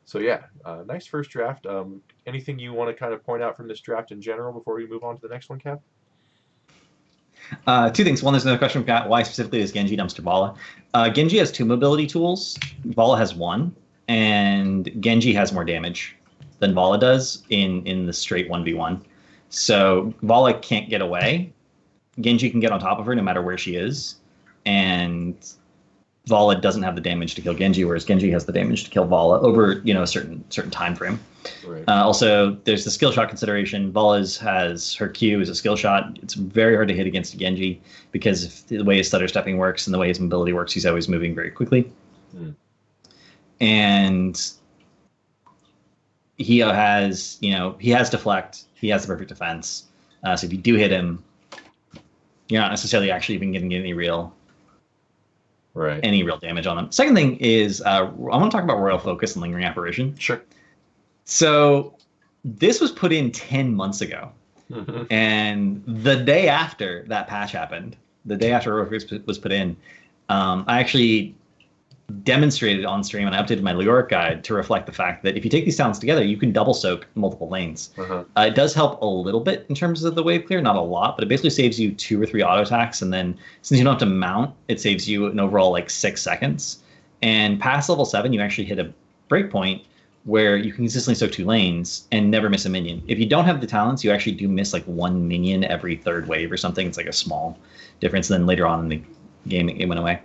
So yeah, nice first draft. Anything you want to kind of point out from this draft in general before we move on to the next one, Cap? 2 things. One, there's another question from Pat. Why specifically is Genji dumpster Vala? Genji has 2 mobility tools. Vala has 1, and Genji has more damage than Vala does in the straight 1v1. So Vala can't get away. Genji can get on top of her no matter where she is, and Vala doesn't have the damage to kill Genji, whereas Genji has the damage to kill Vala over a certain time frame. Right. Also, there's the skill shot consideration. Vala's has her Q is a skill shot. It's very hard to hit against Genji because of the way his stutter stepping works and the way his mobility works. He's always moving very quickly, and he has deflect. He has the perfect defense. So if you do hit him, you're not necessarily actually even getting any real damage on them. Second thing is I want to talk about Royal Focus and Lingering Apparition. Sure. So this was put in 10 months ago. And the day after that patch happened, the day after Royal Focus was put in, I actually demonstrated on stream and I updated my Leoric guide to reflect the fact that if you take these talents together, you can double soak multiple lanes. It does help a little bit in terms of the wave clear, not a lot, but it basically saves you 2 or 3 auto attacks, and then since you don't have to mount, it saves you an overall like 6 seconds. And past level 7, you actually hit a breakpoint where you can consistently soak 2 lanes and never miss a minion. If you don't have the talents, you actually do miss like 1 minion every 3rd wave or something. It's like a small difference. And then later on in the game, it went away.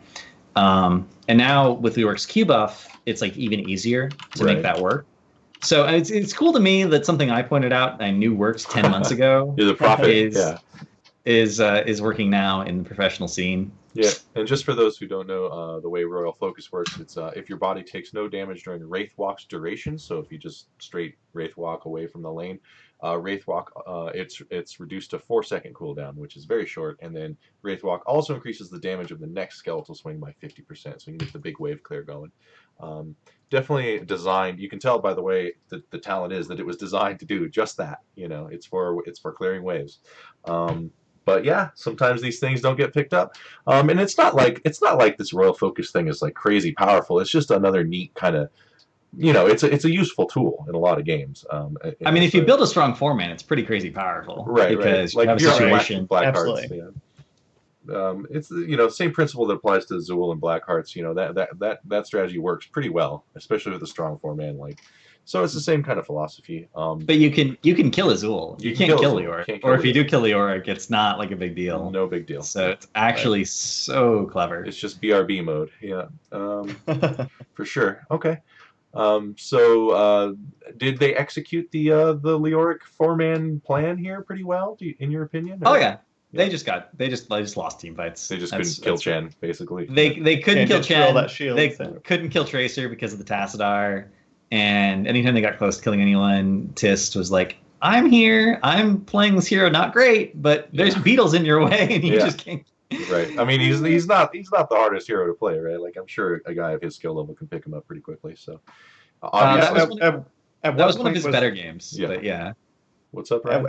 And now with Leoric's Q buff, it's like even easier to make that work. So it's cool to me that something I pointed out I knew works 10 months ago. You're the prophet. is working now in the professional scene. Yeah, and just for those who don't know, the way Royal Focus works, it's if your body takes no damage during Wraith Walk's duration, so if you just straight Wraith Walk away from the lane, Wraith Walk, it's reduced to 4-second cooldown, which is very short, and then Wraith Walk also increases the damage of the next skeletal swing by 50%, so you can get the big wave clear going. Definitely designed. You can tell by the way that the talent is that it was designed to do just that. It's for clearing waves. But yeah, sometimes these things don't get picked up, and it's not like this Royal Focus thing is like crazy powerful. It's just another neat kind of, it's a useful tool in a lot of games. I mean, if you build a strong 4-man, it's pretty crazy powerful, right? Because Like you have a situation. Black Hearts, it's same principle that applies to Zool and Black Hearts. That strategy works pretty well, especially with a strong 4-man like. So it's the same kind of philosophy. But you can kill Azul. You can't kill Leoric. Or if you do kill Leoric, it's not like a big deal. No big deal. So it's actually so clever. It's just BRB mode. Yeah. For sure. Okay. So did they execute the Leoric 4-man plan here pretty well, in your opinion? Or? Oh yeah. They just lost team fights. They just couldn't kill Chen, basically. They couldn't kill Chen. That shield, they couldn't kill Tracer because of the Tassadar. And anytime they got close to killing anyone, Tist was like, I'm here. I'm playing this hero not great, but there's beetles in your way, and you just can't. Right. I mean, he's not the hardest hero to play, right? Like, I'm sure a guy of his skill level can pick him up pretty quickly. So, that was one of his better games. Yeah. But yeah. What's up, Ryan?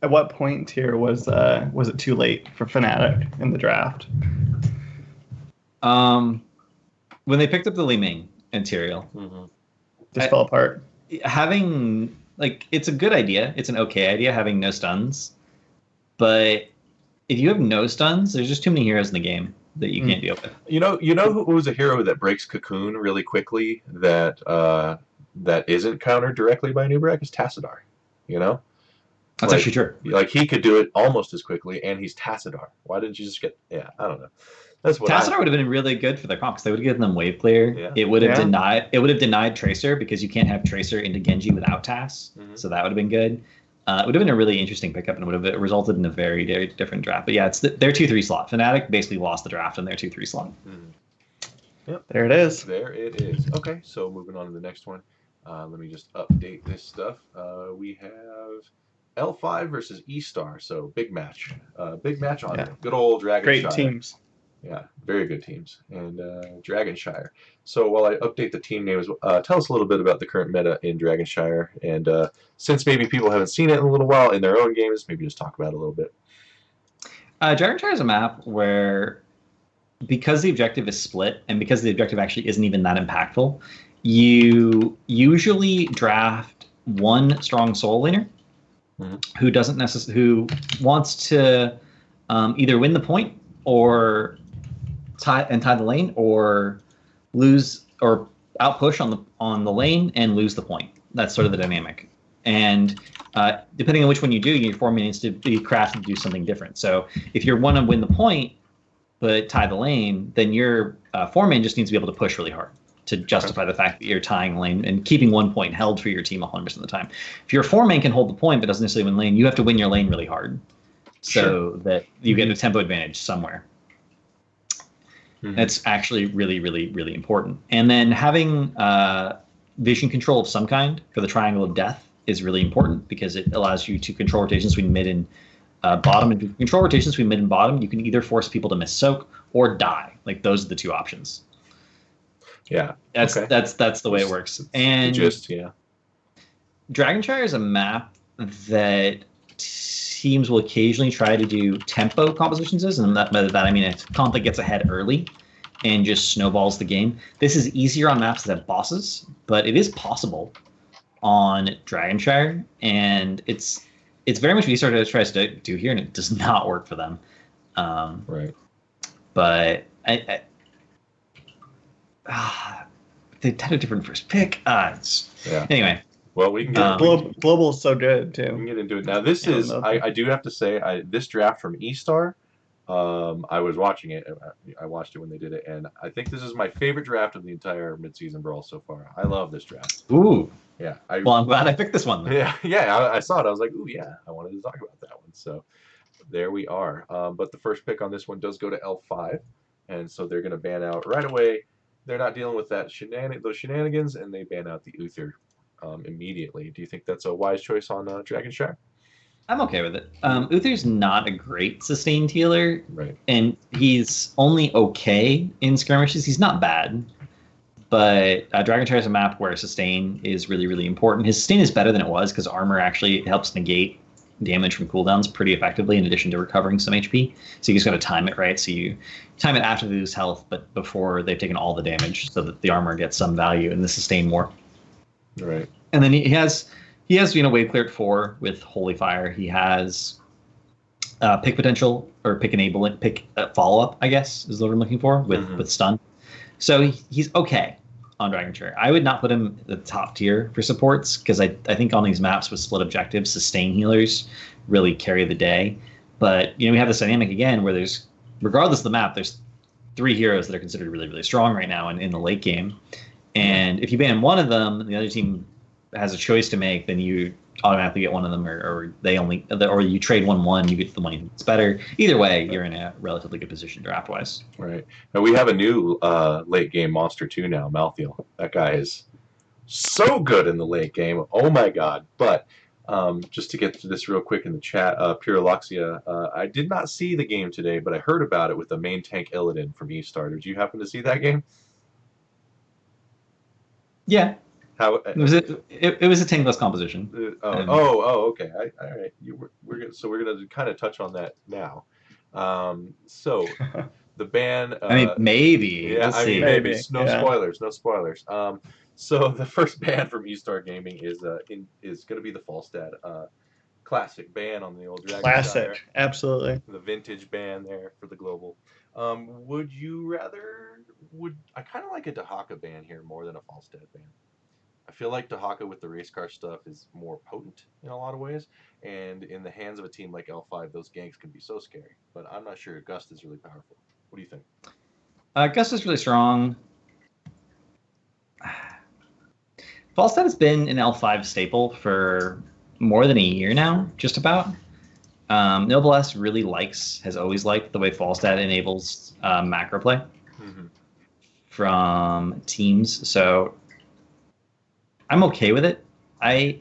At what point here was it too late for Fnatic in the draft? When they picked up the Li Ming and Tyrael. Just fell apart. Having it's a good idea. It's an okay idea having no stuns, but if you have no stuns, there's just too many heroes in the game that you can't deal with. You know who was a hero that breaks Cocoon really quickly that isn't countered directly by Nubrak is Tassadar. That's actually true. Like he could do it almost as quickly, and he's Tassadar. Why didn't you just get? Yeah, I don't know. That's what Tassadar would have been really good for their comp because they would have given them wave clear. Yeah. It would have denied Tracer because you can't have Tracer into Genji without Tas. So that would have been good. It would have been a really interesting pickup and would have resulted in a very, very different draft. But yeah, it's their 2-3 slot. Fnatic basically lost the draft in their 2-3 slot. Yep. There it is. There it is. Okay, so moving on to the next one. Let me just update this stuff. We have L5 versus E-Star. So big match. Big match on good old Dragonshire. Great teams. Yeah, very good teams. And Dragonshire. So while I update the team names, tell us a little bit about the current meta in Dragonshire. And since maybe people haven't seen it in a little while in their own games, maybe just talk about it a little bit. Dragonshire is a map where, because the objective is split, and because the objective actually isn't even that impactful, you usually draft one strong soul laner who wants to either win the point or tie the lane, or lose or outpush on the lane and lose the point. That's sort of the dynamic. And depending on which one you do, your format needs to be crafted to do something different. So if you want to win the point but tie the lane, then your foreman just needs to be able to push really hard to justify the fact that you're tying lane and keeping 1 point held for your team 100% of the time. If your foreman can hold the point but doesn't necessarily win lane, you have to win your lane really hard so that you get a tempo advantage somewhere. That's actually really, really, really important. And then having vision control of some kind for the triangle of death is really important because it allows you to control rotations between mid and bottom. And if you control rotations between mid and bottom, you can either force people to miss soak or die. Like those are the two options. Yeah, that's the way it works. And Dragonshire is a map that teams will occasionally try to do tempo compositions and that I mean a comp that gets ahead early and just snowballs the game. This is easier on maps that have bosses, but it is possible on Dragonshire, and it's very much what Eastar tries to do here, and it does not work for them. Right. But they had a different first pick. Anyway. Well, we can get Global is so good too. We can get into it now. This is I do have to say this draft from Eastar. I was watching it. I watched it when they did it, and I think this is my favorite draft of the entire midseason brawl so far. I love this draft. Ooh. Yeah. Well, I'm glad I picked this one. Then. Yeah. I saw it. I was like, ooh, yeah. I wanted to talk about that one. So there we are. But the first pick on this one does go to L5, and so they're going to ban out right away. They're not dealing with that those shenanigans, and they ban out the Uther. Immediately. Do you think that's a wise choice on Dragonshire? I'm okay with it. Uther's not a great sustained healer, right? And he's only okay in skirmishes. He's not bad, but Dragonshire is a map where sustain is really, really important. His sustain is better than it was because armor actually helps negate damage from cooldowns pretty effectively in addition to recovering some HP. So you just got to time it right. So you time it after they lose health, but before they've taken all the damage so that the armor gets some value and the sustain more. Right. And then he has wave clear at 4 with Holy Fire. He has pick potential or pick enablement, pick follow up, I guess is what I'm looking for with stun. So he's okay on Dragonshire. I would not put him at the top tier for supports because I think on these maps with split objectives, sustain healers really carry the day. But we have this dynamic again where there's, regardless of the map, there's 3 heroes that are considered really, really strong right now in the late game. And if you ban one of them, and the other team has a choice to make, then you automatically get one of them, or you trade 1-1, you get the money that's better. Either way, you're in a relatively good position draft wise. Right. And we have a new late game monster too now, Malthiel. That guy is so good in the late game. Oh my god. But just to get to this real quick in the chat, Pure Luxia, I did not see the game today, but I heard about it with the main tank Illidan from Eastar. Did you happen to see that game? Yeah. How it was a tankless composition. Okay. All right. We're gonna kind of touch on that now. So the ban. I mean, maybe. Yeah, we'll maybe. No spoilers. No spoilers. So the first ban from Eastar Gaming is going to be the Falstad classic ban on the old Dragon. Classic, absolutely. The vintage ban there for the global. Would you rather? I kind of like a Dahaka ban here more than a Falstad ban. I feel like Dahaka with the race car stuff is more potent in a lot of ways, and in the hands of a team like L5, those ganks can be so scary. But I'm not sure Gust is really powerful. What do you think? Gust is really strong. Falstad has been an L5 staple for more than a year now, just about. Noblesse really has always liked the way Falstad enables macro play from teams, so I'm okay with it. I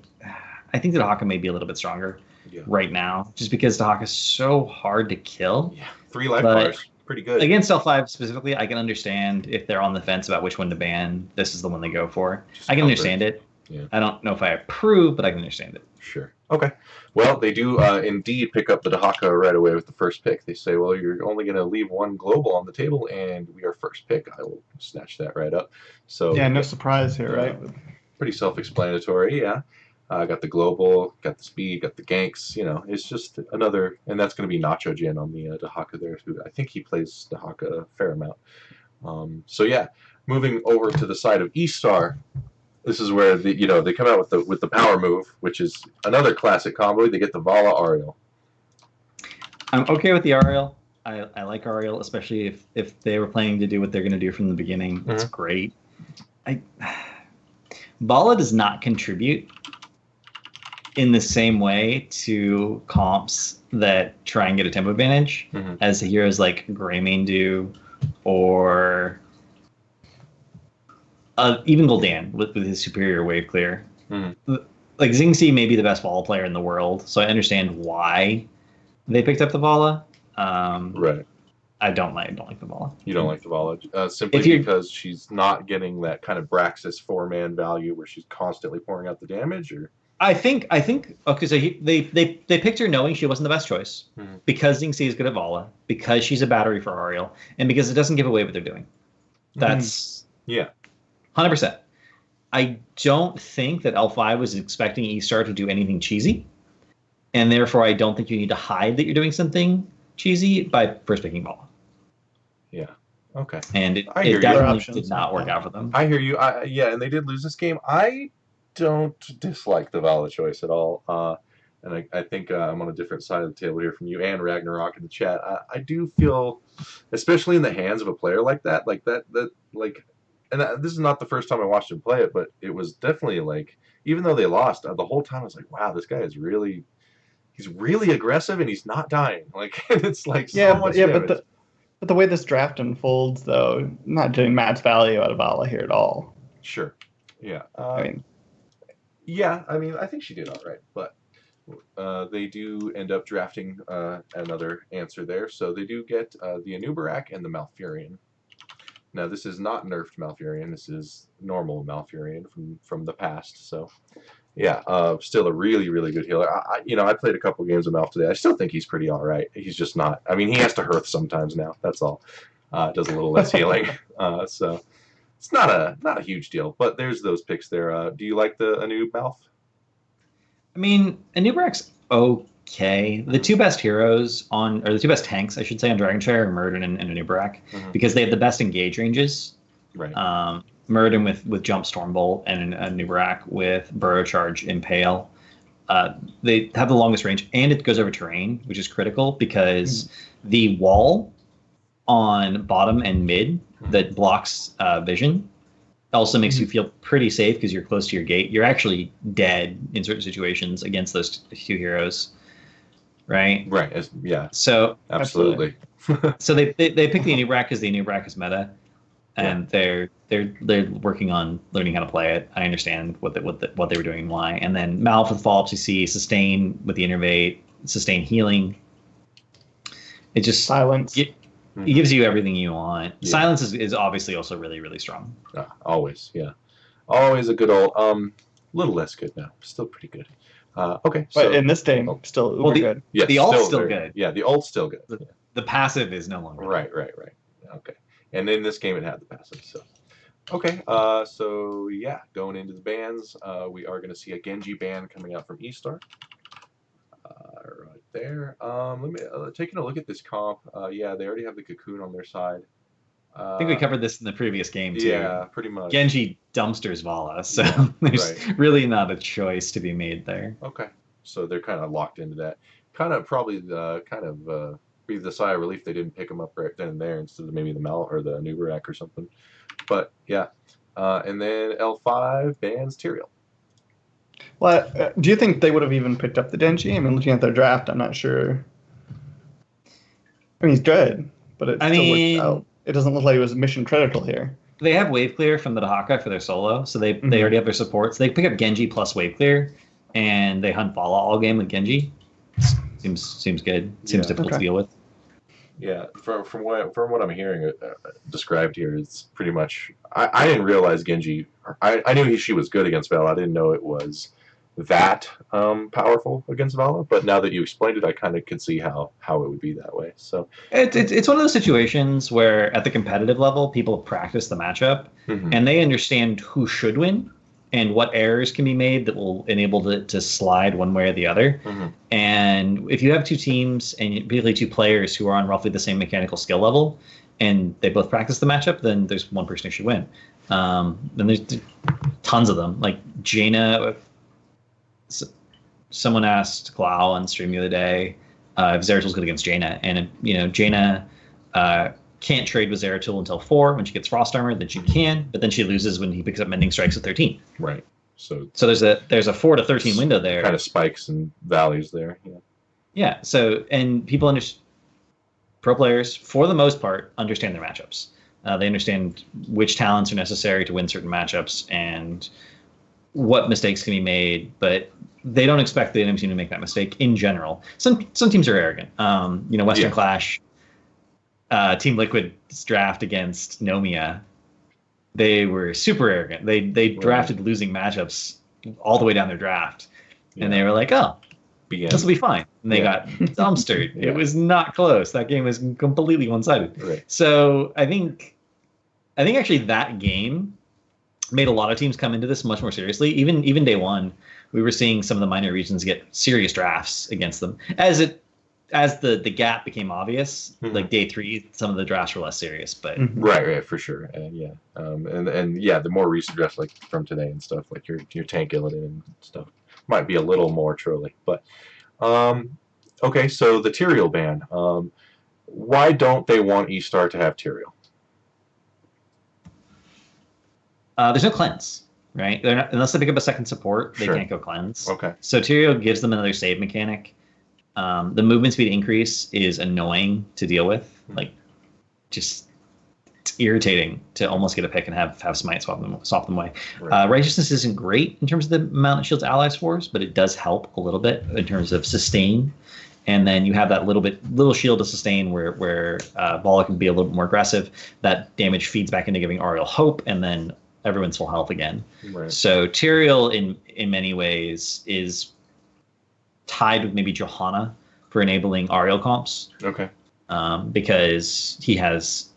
think that Dahaka may be a little bit stronger right now, just because Dahaka is so hard to kill. Yeah, 3 life bars, pretty good. Against L5 specifically, I can understand if they're on the fence about which one to ban. This is the one they go for. I can understand it. Yeah. I don't know if I approve, but I can understand it. Sure. Okay. Well, they do indeed pick up the Dahaka right away with the first pick. They say, well, you're only going to leave 1 global on the table, and we are first pick. I will snatch that right up. So yeah, no surprise here, right? Pretty self-explanatory, yeah. Got the global, got the speed, got the ganks. It's just another, and that's going to be Nacho Jin on the Dahaka there, who I think he plays Dahaka a fair amount. So yeah, moving over to the side of Eastar, This is where they come out with the power move, which is another classic combo. They get the Vala Ariel. I'm okay with the Ariel. I like Ariel, especially if they were planning to do what they're going to do from the beginning. Mm-hmm. It's great. Vala does not contribute in the same way to comps that try and get a tempo advantage as the heroes like Greymane do, or even Gul'dan with his superior wave clear. Like Xingzi may be the best Vala player in the world, so I understand why they picked up the Vala. Right. I don't like the Vala. You don't like the Vala simply because she's not getting that kind of Braxis 4-man value where she's constantly pouring out the damage, or. I think okay. So they picked her knowing she wasn't the best choice because Xingzi is good at Vala, because she's a battery for Ariel, and because it doesn't give away what they're doing. That's 100%. I don't think that L5 was expecting E-Star to do anything cheesy, and therefore I don't think you need to hide that you're doing something cheesy by first picking Vala. Yeah. Okay. And it definitely did not work out for them. I hear you. And they did lose this game. I don't dislike the Vala choice at all. And I think I'm on a different side of the table here from you and Ragnarok in the chat. I do feel, especially in the hands of a player like that, and this is not the first time I watched him play it, but it was definitely like, even though they lost, the whole time I was like, wow, this guy is he's really aggressive and he's not dying. Like, it's like so much damage. But the way this draft unfolds, though, not getting Matt's value out of Vala here at all. Sure. Yeah. I think she did all right, but they do end up drafting another answer there. So they do get the Anubarak and the Malfurion. Now, this is not nerfed Malfurion. This is normal Malfurion from the past. So, yeah, still a really, really good healer. I played a couple games of Malf today. I still think he's pretty all right. He's just not. I mean, he has to hearth sometimes now. That's all. Does a little less healing. So it's not a huge deal. But there's those picks there. Do you like the Anub Malf? I mean, Anubarak's okay. The two best heroes or the two best tanks, I should say, on Dragonshire are Murden and Anubarak, because they have the best engage ranges. Right. Murden with Jump Stormbolt and Anubarak with Burrow Charge Impale. They have the longest range, and it goes over terrain, which is critical because the wall on bottom and mid that blocks vision also makes you feel pretty safe because you're close to your gate. You're actually dead in certain situations against those two heroes, right? Right. Yeah. So absolutely. So they picked the Anubarak because the Anubarak is meta, and they're working on learning how to play it. I understand what they were doing and why. And then Malf with Fall CC, sustain with the Innervate, sustain healing. It just silence. It gives you everything you want. Yeah. Silence is obviously also really, really strong. Always, yeah. Always a good old, little less good now. Still pretty good. Okay. But in this game, still uber good. Yeah, the ult's still good. Yeah, the ult's still good. The passive is no longer. Right. Okay. And in this game, it had the passive, so. Okay, going into the bans, we are going to see a Genji ban coming out from E-Star. Right there. Let me taking a look at this comp. They already have the Cocoon on their side. I think we covered this in the previous game too. Yeah, pretty much. Genji dumpsters Vala, so there's really not a choice to be made there. Okay, so they're kind of locked into that. Kind of probably be the sigh of relief they didn't pick them up right then and there instead of maybe the Mal or the Anubarak or something. But yeah, and then L5 bans Tyrael. Well, do you think they would have even picked up the Genji? I mean, looking at their draft, I'm not sure. I mean, he's good, but it doesn't look like it was mission critical here. They have wave clear from the Dahaka for their solo, so they already have their supports. They pick up Genji plus wave clear, and they hunt Vala all game with Genji. Seems good. Seems difficult to deal with. Yeah, from what I'm hearing described here, it's pretty much. I didn't realize Genji. I knew she was good against Vala. I didn't know it was that powerful against Vala. But now that you explained it, I kind of could see how it would be that way. So it's one of those situations where at the competitive level, people practice the matchup and they understand who should win and what errors can be made that will enable it to slide one way or the other. And if you have two teams, and particularly two players who are on roughly the same mechanical skill level, and they both practice the matchup, then there's one person who should win. Then there's tons of them. Like Jaina. Someone asked Klau on stream the other day if Zeratul good against Jaina, and Jaina can't trade with Zeratul until 4 when she gets Frost Armor. Then she can, but then she loses when he picks up Mending Strikes at 13. Right. So there's a 4 to 13 window there. Kind of spikes and valleys there. Yeah. Yeah. So and people pro players for the most part understand their matchups. They understand which talents are necessary to win certain matchups and what mistakes can be made, but they don't expect the enemy team to make that mistake in general. Some teams are arrogant. Western Clash, Team Liquid's draft against Nomia, they were super arrogant. They drafted losing matchups all the way down their draft, and they were like, "Oh, this will be fine." And they got dumpstered. It was not close. That game was completely one-sided. Right. So I think actually that game made a lot of teams come into this much more seriously. Even day one, we were seeing some of the minor regions get serious drafts against them. As the gap became obvious, like day 3, some of the drafts were less serious. But right, for sure, and the more recent drafts like from today and stuff, like your Tank Illidan and stuff, might be a little more trolly. But okay, so the Tyrael ban. Why don't they want E-Star to have Tyrael? There's no cleanse, right? They're not, unless they pick up a second support, they can't go cleanse. Okay. So Tyrael gives them another save mechanic. The movement speed increase is annoying to deal with. Like, just it's irritating to almost get a pick and have Smite swap them away. Right. Righteousness isn't great in terms of the amount it shields allies force, but it does help a little bit in terms of sustain. And then you have that little shield to sustain where Volla can be a little bit more aggressive. That damage feeds back into giving Ariel hope, and then everyone's full health again. Right. So Tyrael in many ways is tied with maybe Johanna for enabling Ariel comps. Okay. Because he has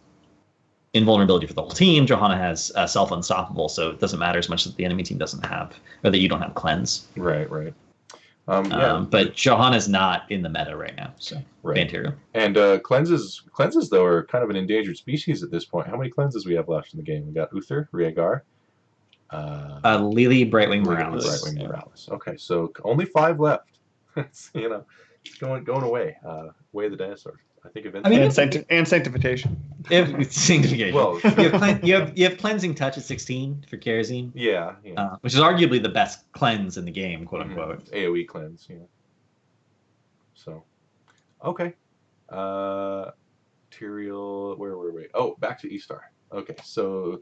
invulnerability for the whole team. Johanna has self-unstoppable, so it doesn't matter as much that the enemy team doesn't have, or that you don't have cleanse. Right. But Johanna's not in the meta right now, so ban Tyrael. And cleanses though are kind of an endangered species at this point. How many cleanses we have left in the game? We got Uther, Rhaegar, Lily, Brightwing, Morales. Morales. Okay, so only 5 left. It's going away. Way of the dinosaur. I think eventually. And sanctification. Sanctification. Well, you have cleansing touch at 16 for Kerosene. Yeah. Which is arguably the best cleanse in the game, quote unquote. AOE cleanse. Yeah. So, okay. Tyrael. Where were we? Oh, back to E-Star. Okay, so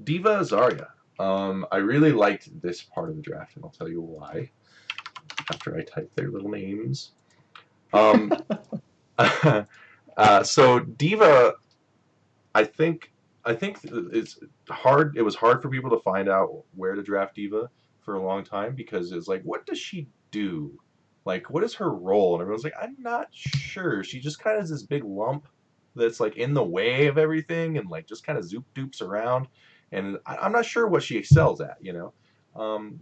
Diva Zarya. I really liked this part of the draft, and I'll tell you why after I type their little names. So Diva, I think it's hard. It was hard for people to find out where to draft Diva for a long time because it's like, what does she do? Like, what is her role? And everyone's like, I'm not sure. She just kind of is this big lump that's like in the way of everything and like just kind of zoop doops around. And I'm not sure what she excels at,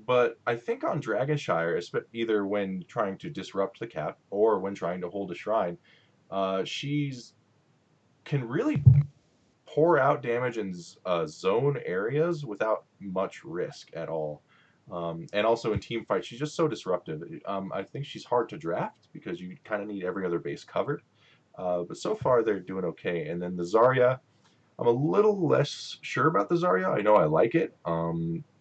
But I think on Dragonshire, either when trying to disrupt the cap or when trying to hold a shrine, she's can really pour out damage in zone areas without much risk at all. And also in team fights, she's just so disruptive. I think she's hard to draft because you kind of need every other base covered. But so far they're doing okay. And then the Zarya, I'm a little less sure about the Zarya. I know I like it.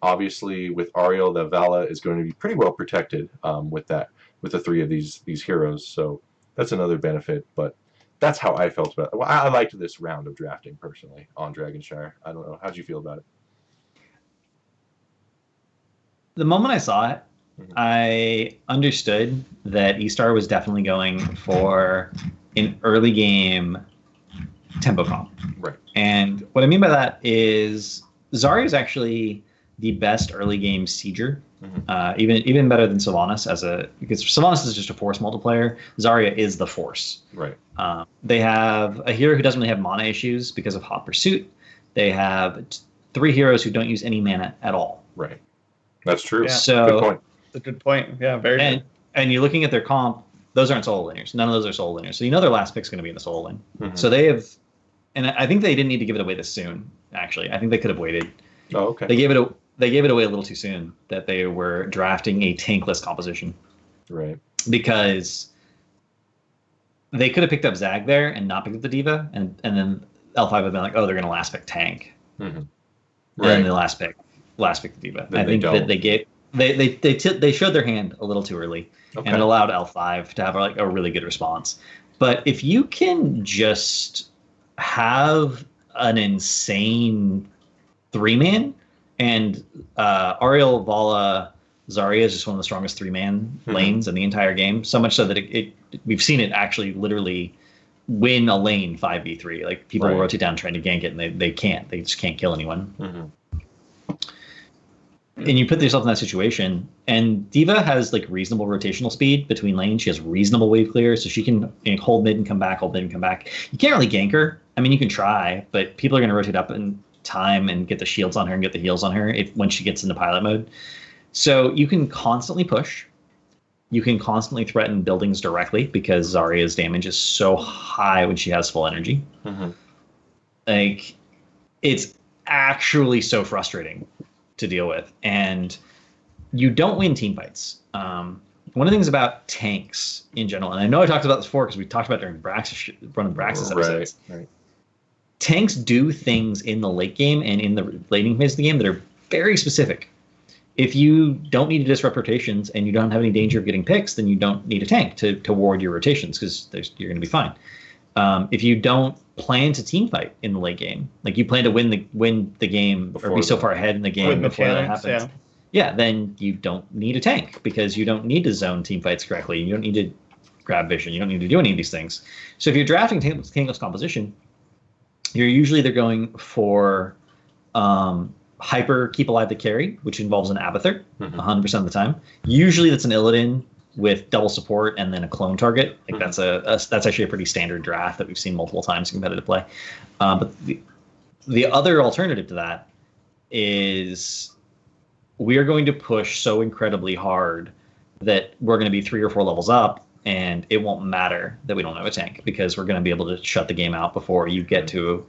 Obviously, with Ariel, the Vala is going to be pretty well protected with the 3 of these heroes. So that's another benefit. But that's how I felt about it. Well, I liked this round of drafting personally on Dragonshire. I don't know. How'd you feel about it? The moment I saw it, I understood that E-Star was definitely going for an early game tempo comp. Right. And what I mean by that is Zarya is actually the best early game sieger, even better than Sylvanas because Sylvanas is just a force multiplier. Zarya is the force. Right. They have a hero who doesn't really have mana issues because of Hot Pursuit. They have 3 heroes who don't use any mana at all. Right. That's true. Yeah. So good point. That's a good point. Yeah, very good. And you're looking at their comp; those aren't solo linears. None of those are solo linears. So their last pick's going to be in the solo lane. So they have. And I think they didn't need to give it away this soon, actually. I think they could have waited. Oh, okay. They gave it away a little too soon that they were drafting a tankless composition. Right. Because they could have picked up Zag there and not picked up the Diva, and then L5 would have been like, oh, they're going to last pick tank. Mm-hmm. And Right. then the last pick the Diva. Then I think that they showed their hand a little too early, Okay. and it allowed L5 to have like a really good response. But if you can just have an insane 3-man, and Ariel, Vala, Zarya is just one of the strongest 3-man lanes in the entire game. So much so that we've seen it actually literally win a lane 5v3. Like people will rotate down trying to gank it, and they can't. They just can't kill anyone. Mm-hmm. And you put yourself in that situation, and Diva has like reasonable rotational speed between lanes. She has reasonable wave clear, so she can hold mid and come back, hold mid and come back. You can't really gank her. I mean, you can try, but people are going to rotate up in time and get the shields on her and get the heals on her when she gets into pilot mode. So you can constantly push. You can constantly threaten buildings directly because Zarya's damage is so high when she has full energy. Mm-hmm. Like, it's actually so frustrating to deal with, and you don't win team fights. One of the things about tanks in general, and I know I talked about this before because we talked about it during one of the Braxis episodes. Right. Tanks do things in the late game and in the laning phase of the game that are very specific. If you don't need to disrupt rotations and you don't have any danger of getting picks, then you don't need a tank to ward your rotations because you're going to be fine. If you don't plan to team fight in the late game, like you plan to win the game before or be so far ahead in the game before that happens, then you don't need a tank because you don't need to zone team fights correctly. You don't need to grab vision. You don't need to do any of these things. So if you're drafting tankless composition, you're usually either going for hyper keep alive the carry, which involves an Abathur 100% of the time. Usually that's an Illidan with double support and then a clone target. Like that's actually a pretty standard draft that we've seen multiple times in competitive play. But the other alternative to that is we are going to push so incredibly hard that we're going to be 3 or 4 levels up, and it won't matter that we don't have a tank because we're going to be able to shut the game out before you get to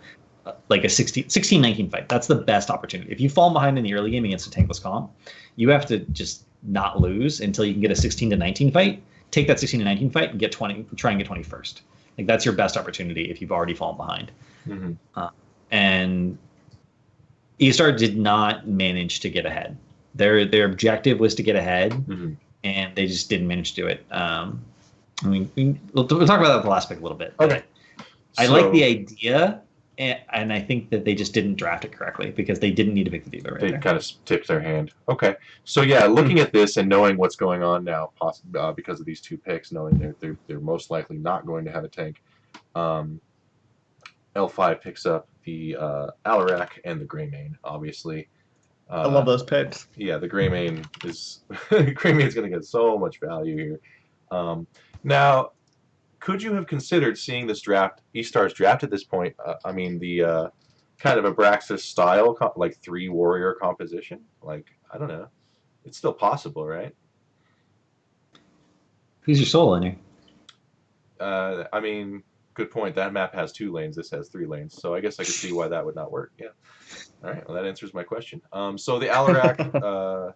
like a 16-19 fight. That's the best opportunity. If you fall behind in the early game against a tankless comp, you have to just not lose until you can get a 16-19 fight. Take that 16-19 fight and get 20. Try and get 20 first. Like that's your best opportunity if you've already fallen behind. And eStar did not manage to get ahead. Their objective was to get ahead, and they just didn't manage to do it. I mean, we'll talk about that with the last pick a little bit. Okay. I like the idea, and I think that they just didn't draft it correctly because they didn't need to pick the Diva right there. They kind of tipped their hand. Okay. So yeah, looking at this and knowing what's going on now, possibly because of these 2 picks, knowing they're most likely not going to have a tank, L5 picks up the Alarak and the Greymane, obviously. I love those picks. Yeah, the Greymane is Greymane's going to get so much value here. Now, could you have considered seeing this draft, eStar's draft at this point? I mean, the kind of a Braxis style, like 3 warrior composition. Like, I don't know. It's still possible, right? Who's your soul in here? I mean, good point. That map has 2 lanes. This has 3 lanes. So I guess I could see why that would not work. Yeah. All right. Well, that answers my question. So the Alarak,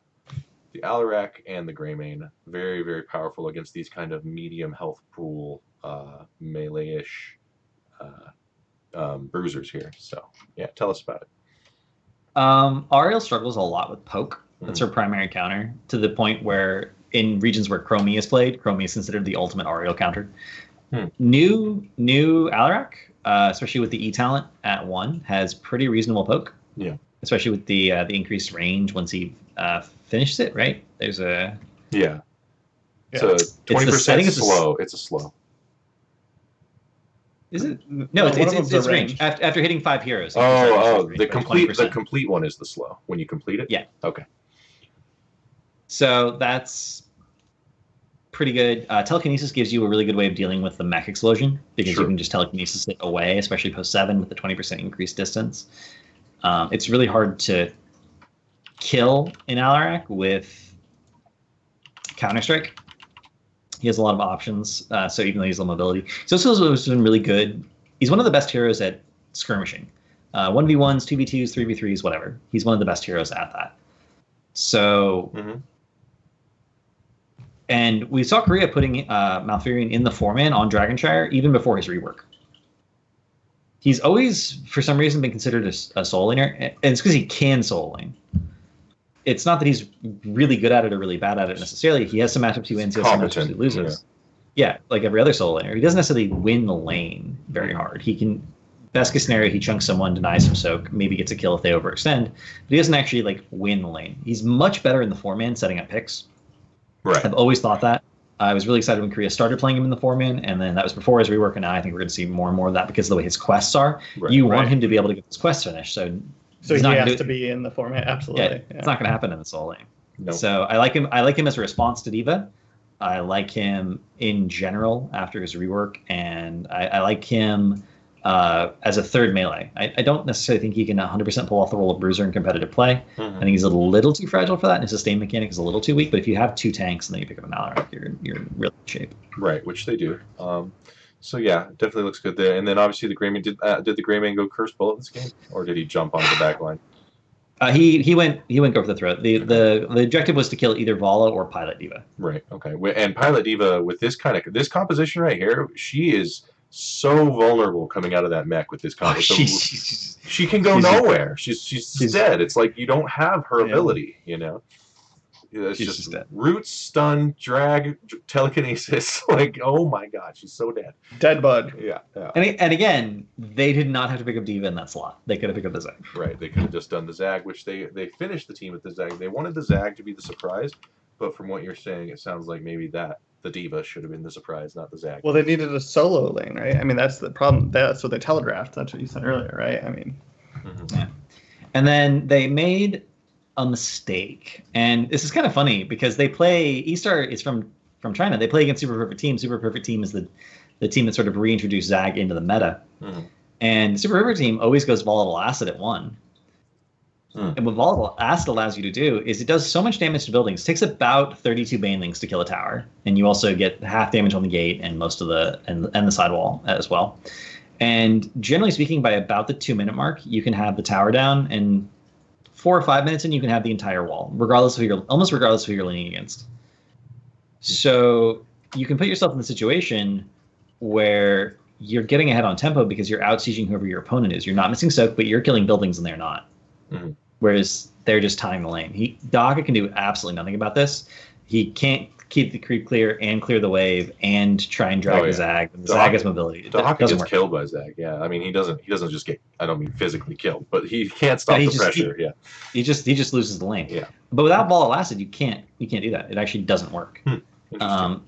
the Alarak and the Greymane, very, very powerful against these kind of medium health pool, melee-ish bruisers here. So yeah, tell us about it. Ariel struggles a lot with poke. That's her primary counter, to the point where in regions where Chromie is played, Chromie is considered the ultimate Ariel counter. New Alarak, especially with the E talent at 1, has pretty reasonable poke. Yeah. Especially with the increased range once he finishes it, right? There's a So 20% slow. It's a slow. Is it? No, it's range. After hitting 5 heroes. The complete one is the slow when you complete it. Yeah. Okay. So that's pretty good. Telekinesis gives you a really good way of dealing with the mech explosion because you can just telekinesis it away, especially post 7 with the 20% increased distance. It's really hard to kill in Alarak with Counter-Strike. He has a lot of options, so even though he's low mobility. So this has been really good. He's one of the best heroes at skirmishing. 1v1s, 2v2s, 3v3s, whatever. He's one of the best heroes at that. So, and we saw Korea putting Malfurion in the 4-man on Dragonshire even before his rework. He's always, for some reason, been considered a soul laner, and it's because he can soul lane. It's not that he's really good at it or really bad at it necessarily. He has some matchups he wins, he has some matchups he loses. Yeah, like every other soul laner. He doesn't necessarily win the lane very hard. He can, best case scenario, he chunks someone, denies some soak, maybe gets a kill if they overextend, but he doesn't actually like win the lane. He's much better in the 4-man setting up picks. Right. I've always thought that. I was really excited when Korea started playing him in the 4-man, and then that was before his rework, and now I think we're going to see more and more of that because of the way his quests are. Right, you want him to be able to get his quests finished, so he has to be in the 4-man, absolutely. Yeah, it's not going to happen in the soul lane. Nope. So I like him. I like him as a response to D.Va. I like him in general after his rework, and I like him as a third melee. I don't necessarily think he can 100% pull off the role of bruiser in competitive play. I think he's a little too fragile for that, and his sustain mechanic is a little too weak. But if you have 2 tanks and then you pick up a Maloric, you're in really good shape. Right, which they do. So yeah, definitely looks good there. And then obviously the Greyman did the Greyman go curse bullet this game, or did he jump onto the back line? He went go for the throat. The objective was to kill either Vala or Pilot D.Va. Right. Okay. And Pilot D.Va with this composition right here, she is so vulnerable coming out of that mech with this composition. She can go nowhere. She's dead. It's like you don't have her ability. You know. It's just root, stun, drag, telekinesis. Like, oh my god, she's so dead. Dead bud. Yeah. And again, they did not have to pick up D.Va in that slot. They could have picked up the Zag. Right. They could have just done the Zag, which they finished the team with the Zag. They wanted the Zag to be the surprise, but from what you're saying, it sounds like maybe that the D.Va should have been the surprise, not the Zag. Well, they needed a solo lane, right? I mean, that's the problem. That's what they teledraft. That's what you said earlier, right? I mean, yeah. And then they made a mistake, and this is kind of funny because they play E-Star is from China. They play against Super Perfect Team. Super Perfect Team is the team that sort of reintroduced Zag into the meta. And Super Perfect Team always goes volatile acid at 1. And what volatile acid allows you to do is it does so much damage to buildings. It takes about 32 banelings to kill a tower, and you also get half damage on the gate and most of the and the sidewall as well. And generally speaking, by about the 2-minute mark, you can have the tower down, and 4 or 5 minutes in, you can have the entire wall, regardless of who you're leaning against. So you can put yourself in the situation where you're getting ahead on tempo because you're out sieging whoever your opponent is. You're not missing soak, but you're killing buildings and they're not. Whereas they're just tying the lane. Daka can do absolutely nothing about this. He can't keep the creep clear and clear the wave and try and drag the Zag. The Zag has mobility. Daka gets killed by Zag. Yeah, I mean he doesn't just get. I don't mean physically killed, but he can't stop the pressure. He just loses the lane. Yeah. But without Ball of Acid, you can't do that. It actually doesn't work.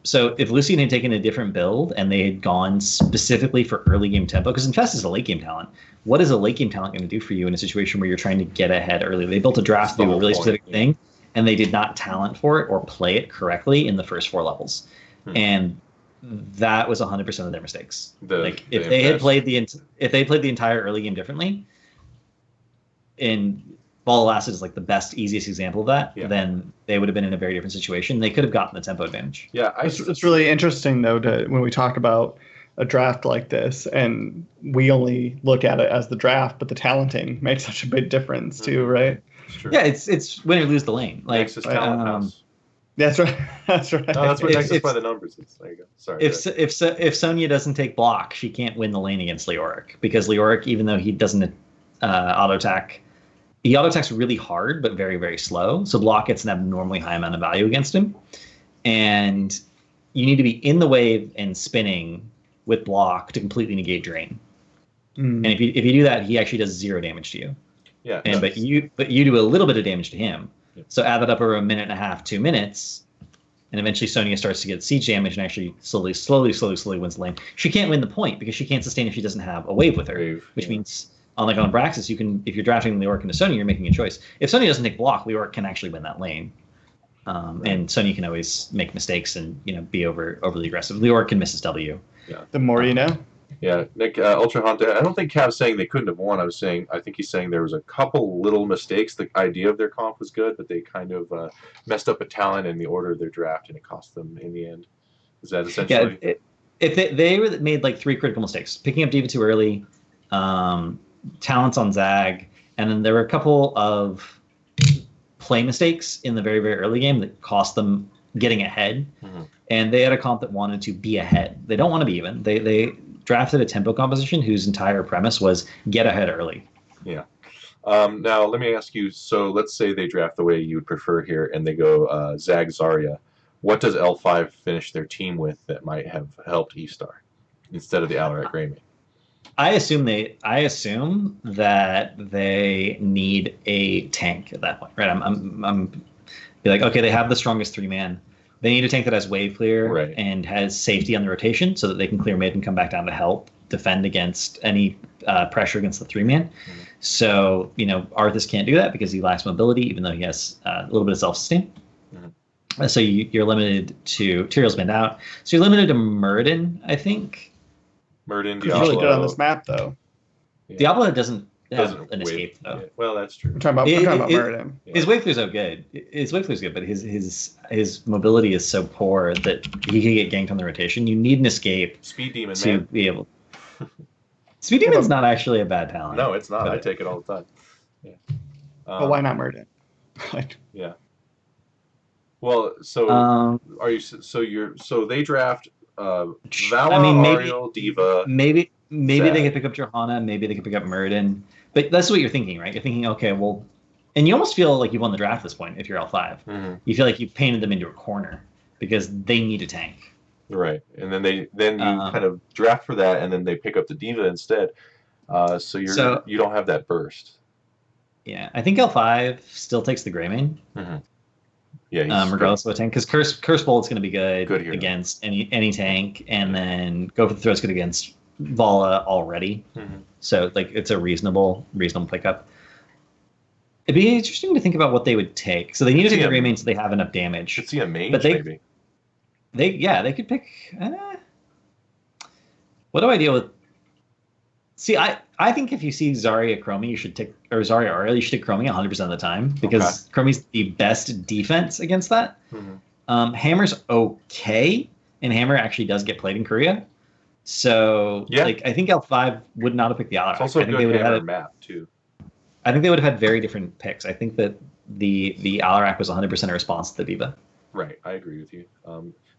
So if Lucian had taken a different build and they had gone specifically for early game tempo, because Infest is a late game talent. What is a late game talent going to do for you in a situation where you're trying to get ahead early? They built a draft to do a really specific thing, and they did not talent for it or play it correctly in the first 4 levels. And that was 100% of their mistakes. If they played the entire early game differently, and Ball of Acid is like the best, easiest example of that, then they would have been in a very different situation. They could have gotten the tempo advantage. Yeah, it's really interesting though when we talk about a draft like this, and we only look at it as the draft, but the talenting makes such a big difference too, right? Yeah, it's win or lose the lane. Like Nexus Drafthouse. That's right. That's right. No, that's what Nexus by the numbers is. There you go. Sorry. If Sonya doesn't take block, she can't win the lane against Leoric, because Leoric, even though he doesn't auto attack, he auto attacks really hard but very, very slow. So block gets an abnormally high amount of value against him, and you need to be in the wave and spinning with block to completely negate drain. And if you do that, he actually does 0 damage to you. Yeah. But you do a little bit of damage to him. So add that up over 1.5 minutes, 2 minutes, and eventually Sonya starts to get siege damage and actually slowly wins the lane. She can't win the point because she can't sustain if she doesn't have a wave with her, which means unlike on Braxis, you can, if you're drafting Leoric into Sonya, you're making a choice. If Sonya doesn't take block, Leoric can actually win that lane. And Sonya can always make mistakes and be overly aggressive. Leoric can miss his W. Yeah. The more you know. Yeah, Nick, Ultra Hunter. I don't think Cav's saying they couldn't have won. I think he's saying there was a couple little mistakes. The idea of their comp was good, but they kind of messed up a talent in the order of their draft, and it cost them in the end. Is that essentially? Yeah, they made like 3 critical mistakes: picking up D.Va too early, talents on Zag, and then there were a couple of play mistakes in the very, very early game that cost them getting ahead. Mm-hmm. And they had a comp that wanted to be ahead. They don't want to be even. They drafted a tempo composition whose entire premise was get ahead early. Yeah. Now, let me ask you, so let's say they draft the way you would prefer here, and they go Zag Zarya. What does L5 finish their team with that might have helped E-Star instead of the Alarak Greymane? I assume that they need a tank at that point, right? I'm be like, okay, they have the strongest 3-man. They need a tank that has wave clear and has safety on the rotation so that they can clear mid and come back down to help defend against any pressure against the 3-man. Mm-hmm. So, Arthas can't do that because he lacks mobility, even though he has a little bit of self-esteem. Mm-hmm. So you're limited to Tyrael's banned out. So you're limited to Muradin, I think. Muradin, Diablo. Really good on this map, though. Yeah. Diablo doesn't have an escape, though. Yeah. Well, that's true. I'm talking about Muradin. His wave clear's good. His wave clear's good, but his mobility is so poor that he can get ganked on the rotation. You need an escape. Speed Demon, to be able. Speed Demon's not actually a bad talent. No, it's not. I take it all the time. Yeah. But why not Muradin? Yeah. Well, so are you? So they draft Vala, Ariel, Diva. Maybe they could pick up Johanna. Maybe they could pick up Muradin. But that's what you're thinking, right? You're thinking, okay, well, and you almost feel like you won the draft at this point if you're L5. Mm-hmm. You feel like you painted them into a corner because they need a tank. Right, and then you kind of draft for that, and then they pick up the Diva instead. So you don't have that burst. Yeah, I think L5 still takes the Greymane. Mm-hmm. Yeah, regardless of a tank, because Curse Bolt's going to be good against any tank, and then Go for the Throat's good against Vala already. Mm-hmm. So it's a reasonable pickup. It'd be interesting to think about what they would take. So they need to take the Greymane so they have enough damage. Could see a mage maybe. They could pick. What do I deal with? See, I think if you see Zarya Chromie, you should take, or Zarya Ariel, you should take Chromie 100% of the time because Chromie's the best defense against that. Mm-hmm. Hammer's okay, and Hammer actually does get played in Korea. So I think L5 would not have picked the Alarak. It's also a good Hammer map too. I think they would have had very different picks. I think that the Alarak was 100% a response to the Diva. Right, I agree with you.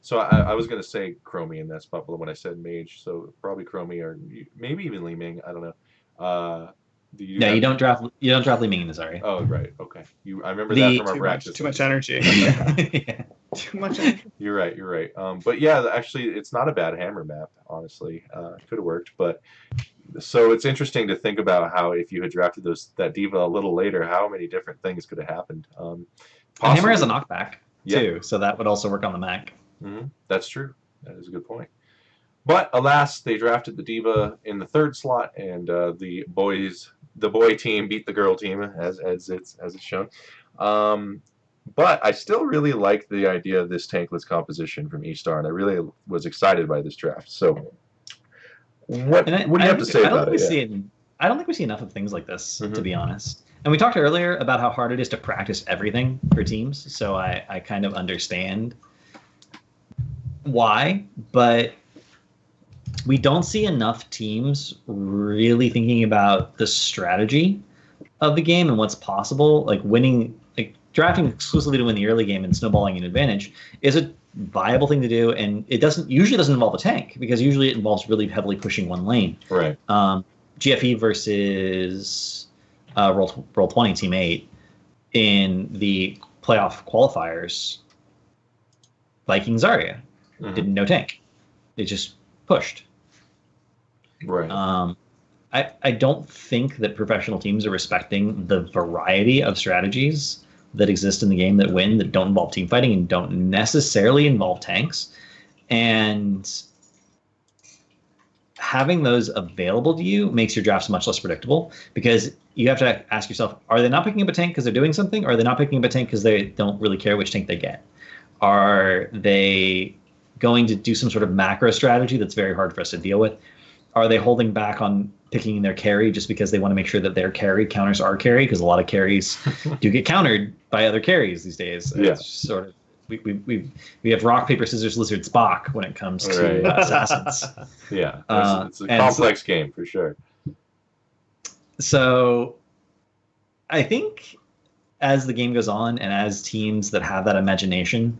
So I was going to say Chromie in that spot, but when I said Mage, so probably Chromie or maybe even Li Ming. I don't know. You don't draft Li Ming in the Zarya. Oh, right. Okay. I remember that from our practice. Too much energy. Yeah. Too much energy. You're right. But yeah, actually, it's not a bad Hammer map. Honestly, could have worked. But so it's interesting to think about how if you had drafted that Diva a little later, how many different things could have happened. Hammer has a knockback too, so that would also work on the Mac. Mm-hmm. That's true. That is a good point. But alas, they drafted the Diva in the 3rd slot, and the boy team beat the girl team as it's shown. But I still really like the idea of this tankless composition from E-Star, and I really was excited by this draft. So, what do you have to say about it? I don't think we see enough of things like this, to be honest. And we talked earlier about how hard it is to practice everything for teams, so I kind of understand why, but we don't see enough teams really thinking about the strategy of the game and what's possible. Drafting exclusively to win the early game and snowballing an advantage is a viable thing to do, and it usually doesn't involve a tank because usually it involves really heavily pushing one lane. Right. GFE versus Roll20 Team 8 in the playoff qualifiers, Viking Zarya didn't no tank. It just pushed. Right. I don't think that professional teams are respecting the variety of strategies that exist in the game that don't involve team fighting and don't necessarily involve tanks. And having those available to you makes your drafts much less predictable because you have to ask yourself, are they not picking up a tank because they're doing something? Or are they not picking up a tank because they don't really care which tank they get? Are they going to do some sort of macro strategy that's very hard for us to deal with? Are they holding back on picking their carry just because they want to make sure that their carry counters our carry? Because a lot of carries do get countered by other carries these days. Yeah. It's sort of we have rock, paper, scissors, lizard, Spock when it comes to assassins. Yeah, it's a complex game for sure. So I think as the game goes on and as teams that have that imagination,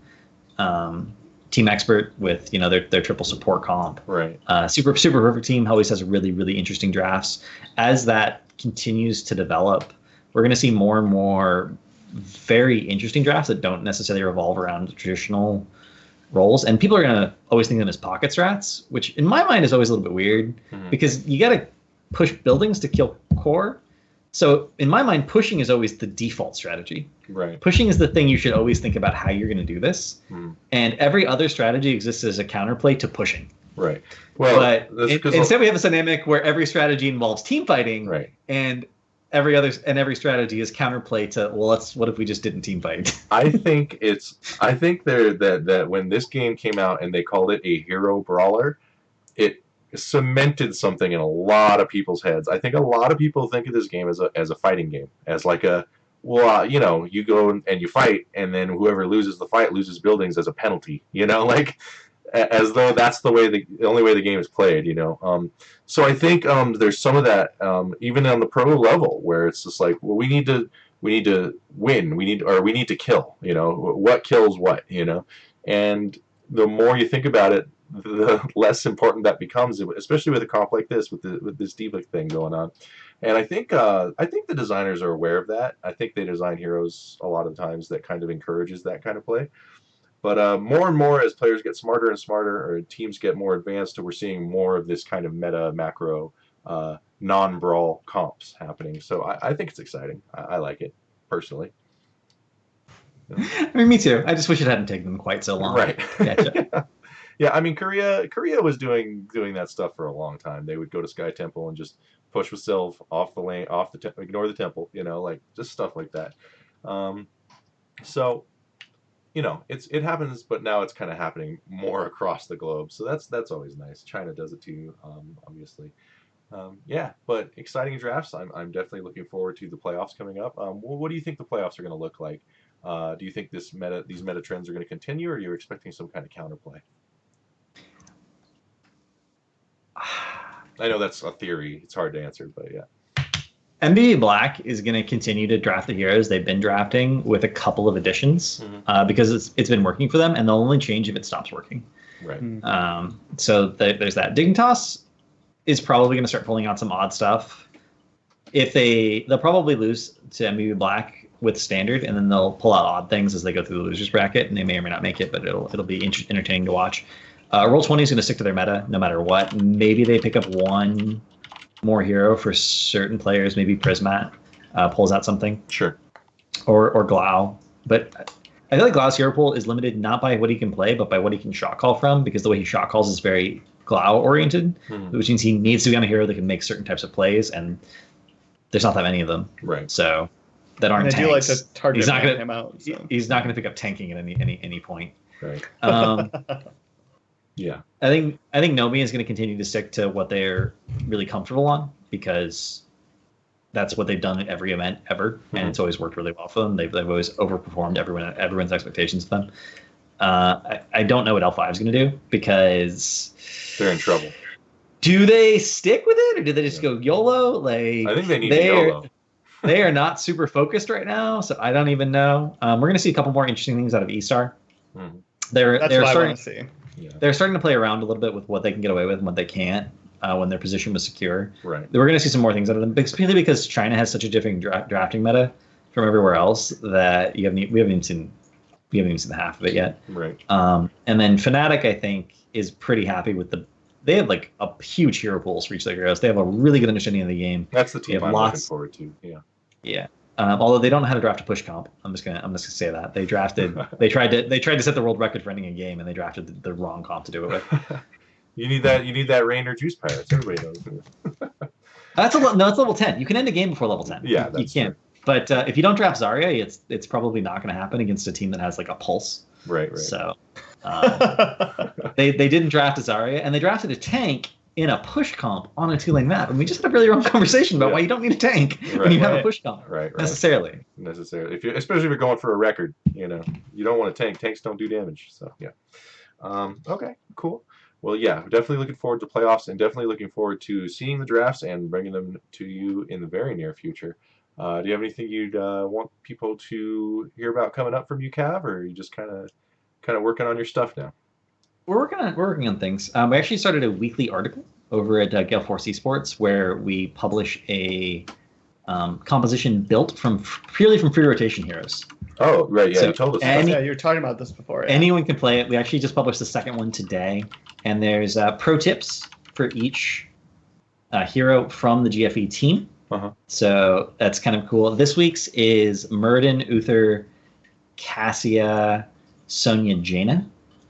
Team Expert with their triple support comp, right? Super Perfect Team always has really, really interesting drafts. As that continues to develop, we're going to see more and more very interesting drafts that don't necessarily revolve around traditional roles, and people are going to always think of them as pocket strats, which in my mind is always a little bit weird because you got to push buildings to kill core. So in my mind, pushing is always the default strategy. Right. Pushing is the thing you should always think about how you're going to do this. And every other strategy exists as a counterplay to pushing. Right. Well, but instead we have this dynamic where every strategy involves team fighting. Right. And every strategy is counterplay to, well, what if we just didn't team fight? I think that when this game came out and they called it a hero brawler, it cemented something in a lot of people's heads. I think a lot of people think of this game as a fighting game, as like you go and you fight, and then whoever loses the fight loses buildings as a penalty. Like as though that's the only way the game is played. So I think there's some of that even on the pro level where it's just like, well, we need to win, we need to kill. What kills what. And the more you think about it, the less important that becomes, especially with a comp like this, with this D-Lick thing going on. And I think the designers are aware of that. I think they design heroes a lot of times that kind of encourages that kind of play. But more and more as players get smarter and smarter, or teams get more advanced, we're seeing more of this kind of meta macro non-brawl comps happening. So I think it's exciting. I like it personally. I mean, me too. I just wish it hadn't taken them quite so long. Right. Gotcha. Yeah, I mean, Korea was doing that stuff for a long time. They would go to Sky Temple and just push with Sylve off the lane, ignore the temple, like just stuff like that. So, it happens, but now it's kind of happening more across the globe. So that's always nice. China does it too, obviously. Yeah, but exciting drafts. I'm definitely looking forward to the playoffs coming up. What do you think the playoffs are going to look like? Do you think these meta trends are going to continue, or are you expecting some kind of counterplay? I know that's a theory. It's hard to answer, but yeah. NBA Black is going to continue to draft the heroes they've been drafting with a couple of additions because it's been working for them, and they'll only change if it stops working. Right. So there's that. Dignitas is probably going to start pulling out some odd stuff. They'll probably lose to NBA Black with standard, and then they'll pull out odd things as they go through the losers bracket, and they may or may not make it, but it'll be entertaining to watch. Roll20 is going to stick to their meta no matter what. Maybe they pick up one more hero for certain players. Maybe Prismat pulls out something. Sure. Or Glau. But I feel like Glau's hero pool is limited not by what he can play, but by what he can shot call from, because the way he shot calls is very Glau oriented, which means he needs to be on a hero that can make certain types of plays, and there's not that many of them. Right. So that aren't tanks. I do like to target him out. So. He's not going to pick up tanking at any point. Right. Yeah. I think Nomi is going to continue to stick to what they're really comfortable on, because that's what they've done at every event ever, and it's always worked really well for them. They've always overperformed everyone's expectations of them. I don't know what L5 is going to do, because they're in trouble. Do they stick with it, or do they just go YOLO? Like, I think they need to YOLO. They are not super focused right now, so I don't even know. We're going to see a couple more interesting things out of E-Star. They're starting to see. Yeah. They're starting to play around a little bit with what they can get away with and what they can't when their position was secure. Right. We're going to see some more things out of them, particularly because China has such a different drafting meta from everywhere else that we haven't even seen the half of it yet. Right. And then Fnatic, I think, is pretty happy with they have like a huge hero pools for each of their heroes. They have a really good understanding of the game. That's the team I'm looking forward to. Yeah. Yeah. Although they don't know how to draft a push comp, I'm just gonna say that they tried to set the world record for ending a game, and they drafted the wrong comp to do it with. You need that Rain or Juice Pirates. Everybody knows. It's level 10. You can end a game before level 10. Yeah, you can. But if you don't draft Zarya, it's probably not going to happen against a team that has like a pulse. Right. So they didn't draft a Zarya, and they drafted a tank in a push comp on a 2-lane map, and we just had a really wrong conversation about why you don't need a tank when you have a push comp. Right. Necessarily. Especially if you're going for a record, you don't want a tank. Tanks don't do damage. So yeah. Okay. Cool. Well, yeah, definitely looking forward to playoffs and definitely looking forward to seeing the drafts and bringing them to you in the very near future. Do you have anything you'd want people to hear about coming up from you, Cav, or are you just kind of working on your stuff now? We're working on things. We actually started a weekly article over at Gale Force Esports where we publish a composition built purely from free rotation heroes. Oh, right, yeah, so you told us. Yeah, you were talking about this before. Yeah. Anyone can play it. We actually just published the second one today, and there's pro tips for each hero from the GFE team. So that's kind of cool. This week's is Muradin, Uther, Cassia, Sonya, Jaina.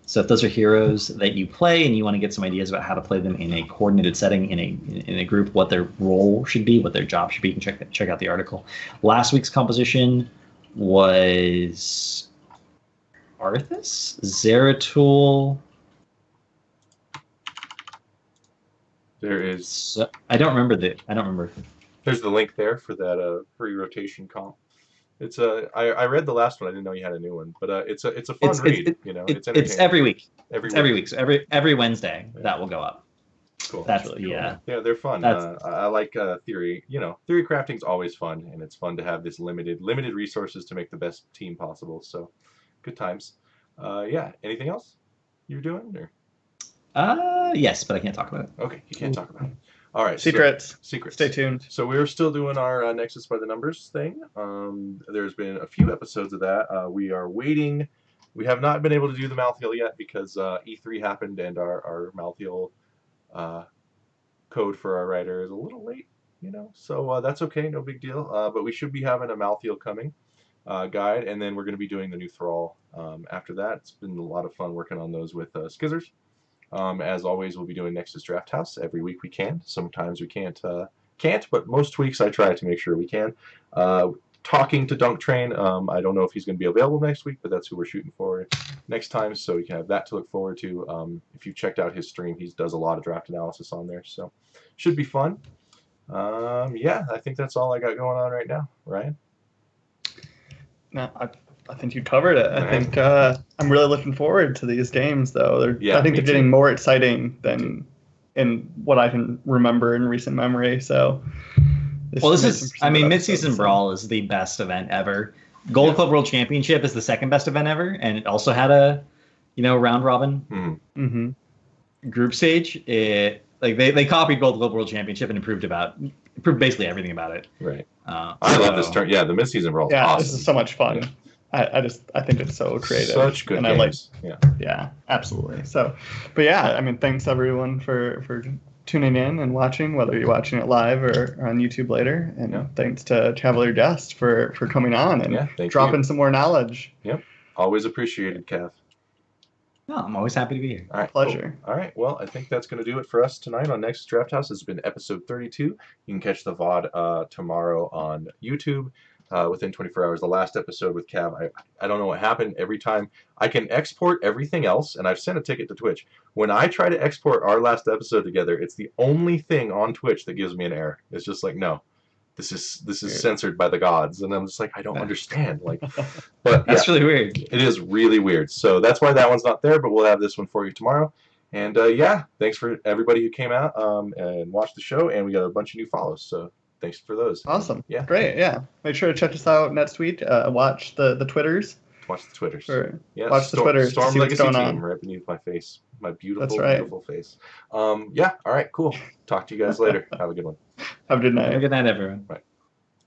So if those are heroes that you play and you want to get some ideas about how to play them in a coordinated setting, in a group, what their role should be, what their job should be, you can check out the article. Last week's composition was Arthas, Zeratul. There is. I don't remember. There's the link there for that free rotation comp. It's I read the last one. I didn't know you had a new one, but it's a fun read. It's every week. Every week. So every Wednesday that will go up. Cool. That's really cool. Yeah, they're fun. I like theory. Theory crafting's always fun, and it's fun to have this limited resources to make the best team possible. So, good times. Yeah. Anything else you're doing? Or? Yes, but I can't talk about it. Okay, you can't talk about it. All right. Secrets. Secrets. Stay tuned. So we're still doing our Nexus by the Numbers thing. There's been a few episodes of that. We are waiting. We have not been able to do the Malthael yet because E3 happened and our Malthael code for our writer is a little late. So that's okay. No big deal. But we should be having a Malthael coming guide, and then we're going to be doing the new Thrall after that. It's been a lot of fun working on those with Skizzers. As always, we'll be doing Nexus Drafthouse every week we can. Sometimes we can't, but most weeks I try to make sure we can. Talking to Dunk Train, I don't know if he's going to be available next week, but that's who we're shooting for next time, so you can have that to look forward to. If you've checked out his stream, he does a lot of draft analysis on there, so should be fun. Yeah, I think that's all I got going on right now. Ryan? No, I think you covered it. I think I'm really looking forward to these games, though. I think they're getting more exciting than in what I can remember in recent memory. So, Mid-Season Brawl is the best event ever. Gold Club World Championship is the second best event ever, and it also had a, round robin group stage. They copied Gold Club World Championship and improved basically everything about it. Right. I love this turn. Yeah, the Mid-Season Brawl is awesome. This is so much fun. Yeah. I think it's so creative. Such good games. Yeah, absolutely. So, but yeah, thanks everyone for tuning in and watching, whether you're watching it live or on YouTube later. And thanks to CavalierGuest for coming on and dropping some more knowledge. Yep. Always appreciated, Cav. No, I'm always happy to be here. All right, pleasure. Cool. All right, well, I think that's going to do it for us tonight on Nexus Drafthouse. This has been episode 32. You can catch the VOD tomorrow on YouTube. Within 24 hours. The last episode with Cav, I don't know what happened. Every time I can export everything else, and I've sent a ticket to Twitch. When I try to export our last episode together, it's the only thing on Twitch that gives me an error. It's just like, no, this is censored by the gods, and I'm just like, I don't understand. But that's really weird. It is really weird. So that's why that one's not there. But we'll have this one for you tomorrow. And thanks for everybody who came out and watched the show, and we got a bunch of new follows. So. Thanks for those. Awesome. Yeah. Great. Yeah. Make sure to check us out next week. Watch the Twitters. Watch the Twitters. Watch the Twitters. Storm see Legacy what's going team on. right beneath my face. My beautiful face. All right. Cool. Talk to you guys later. Have a good one. Have a good night. Have a good night, everyone. Bye.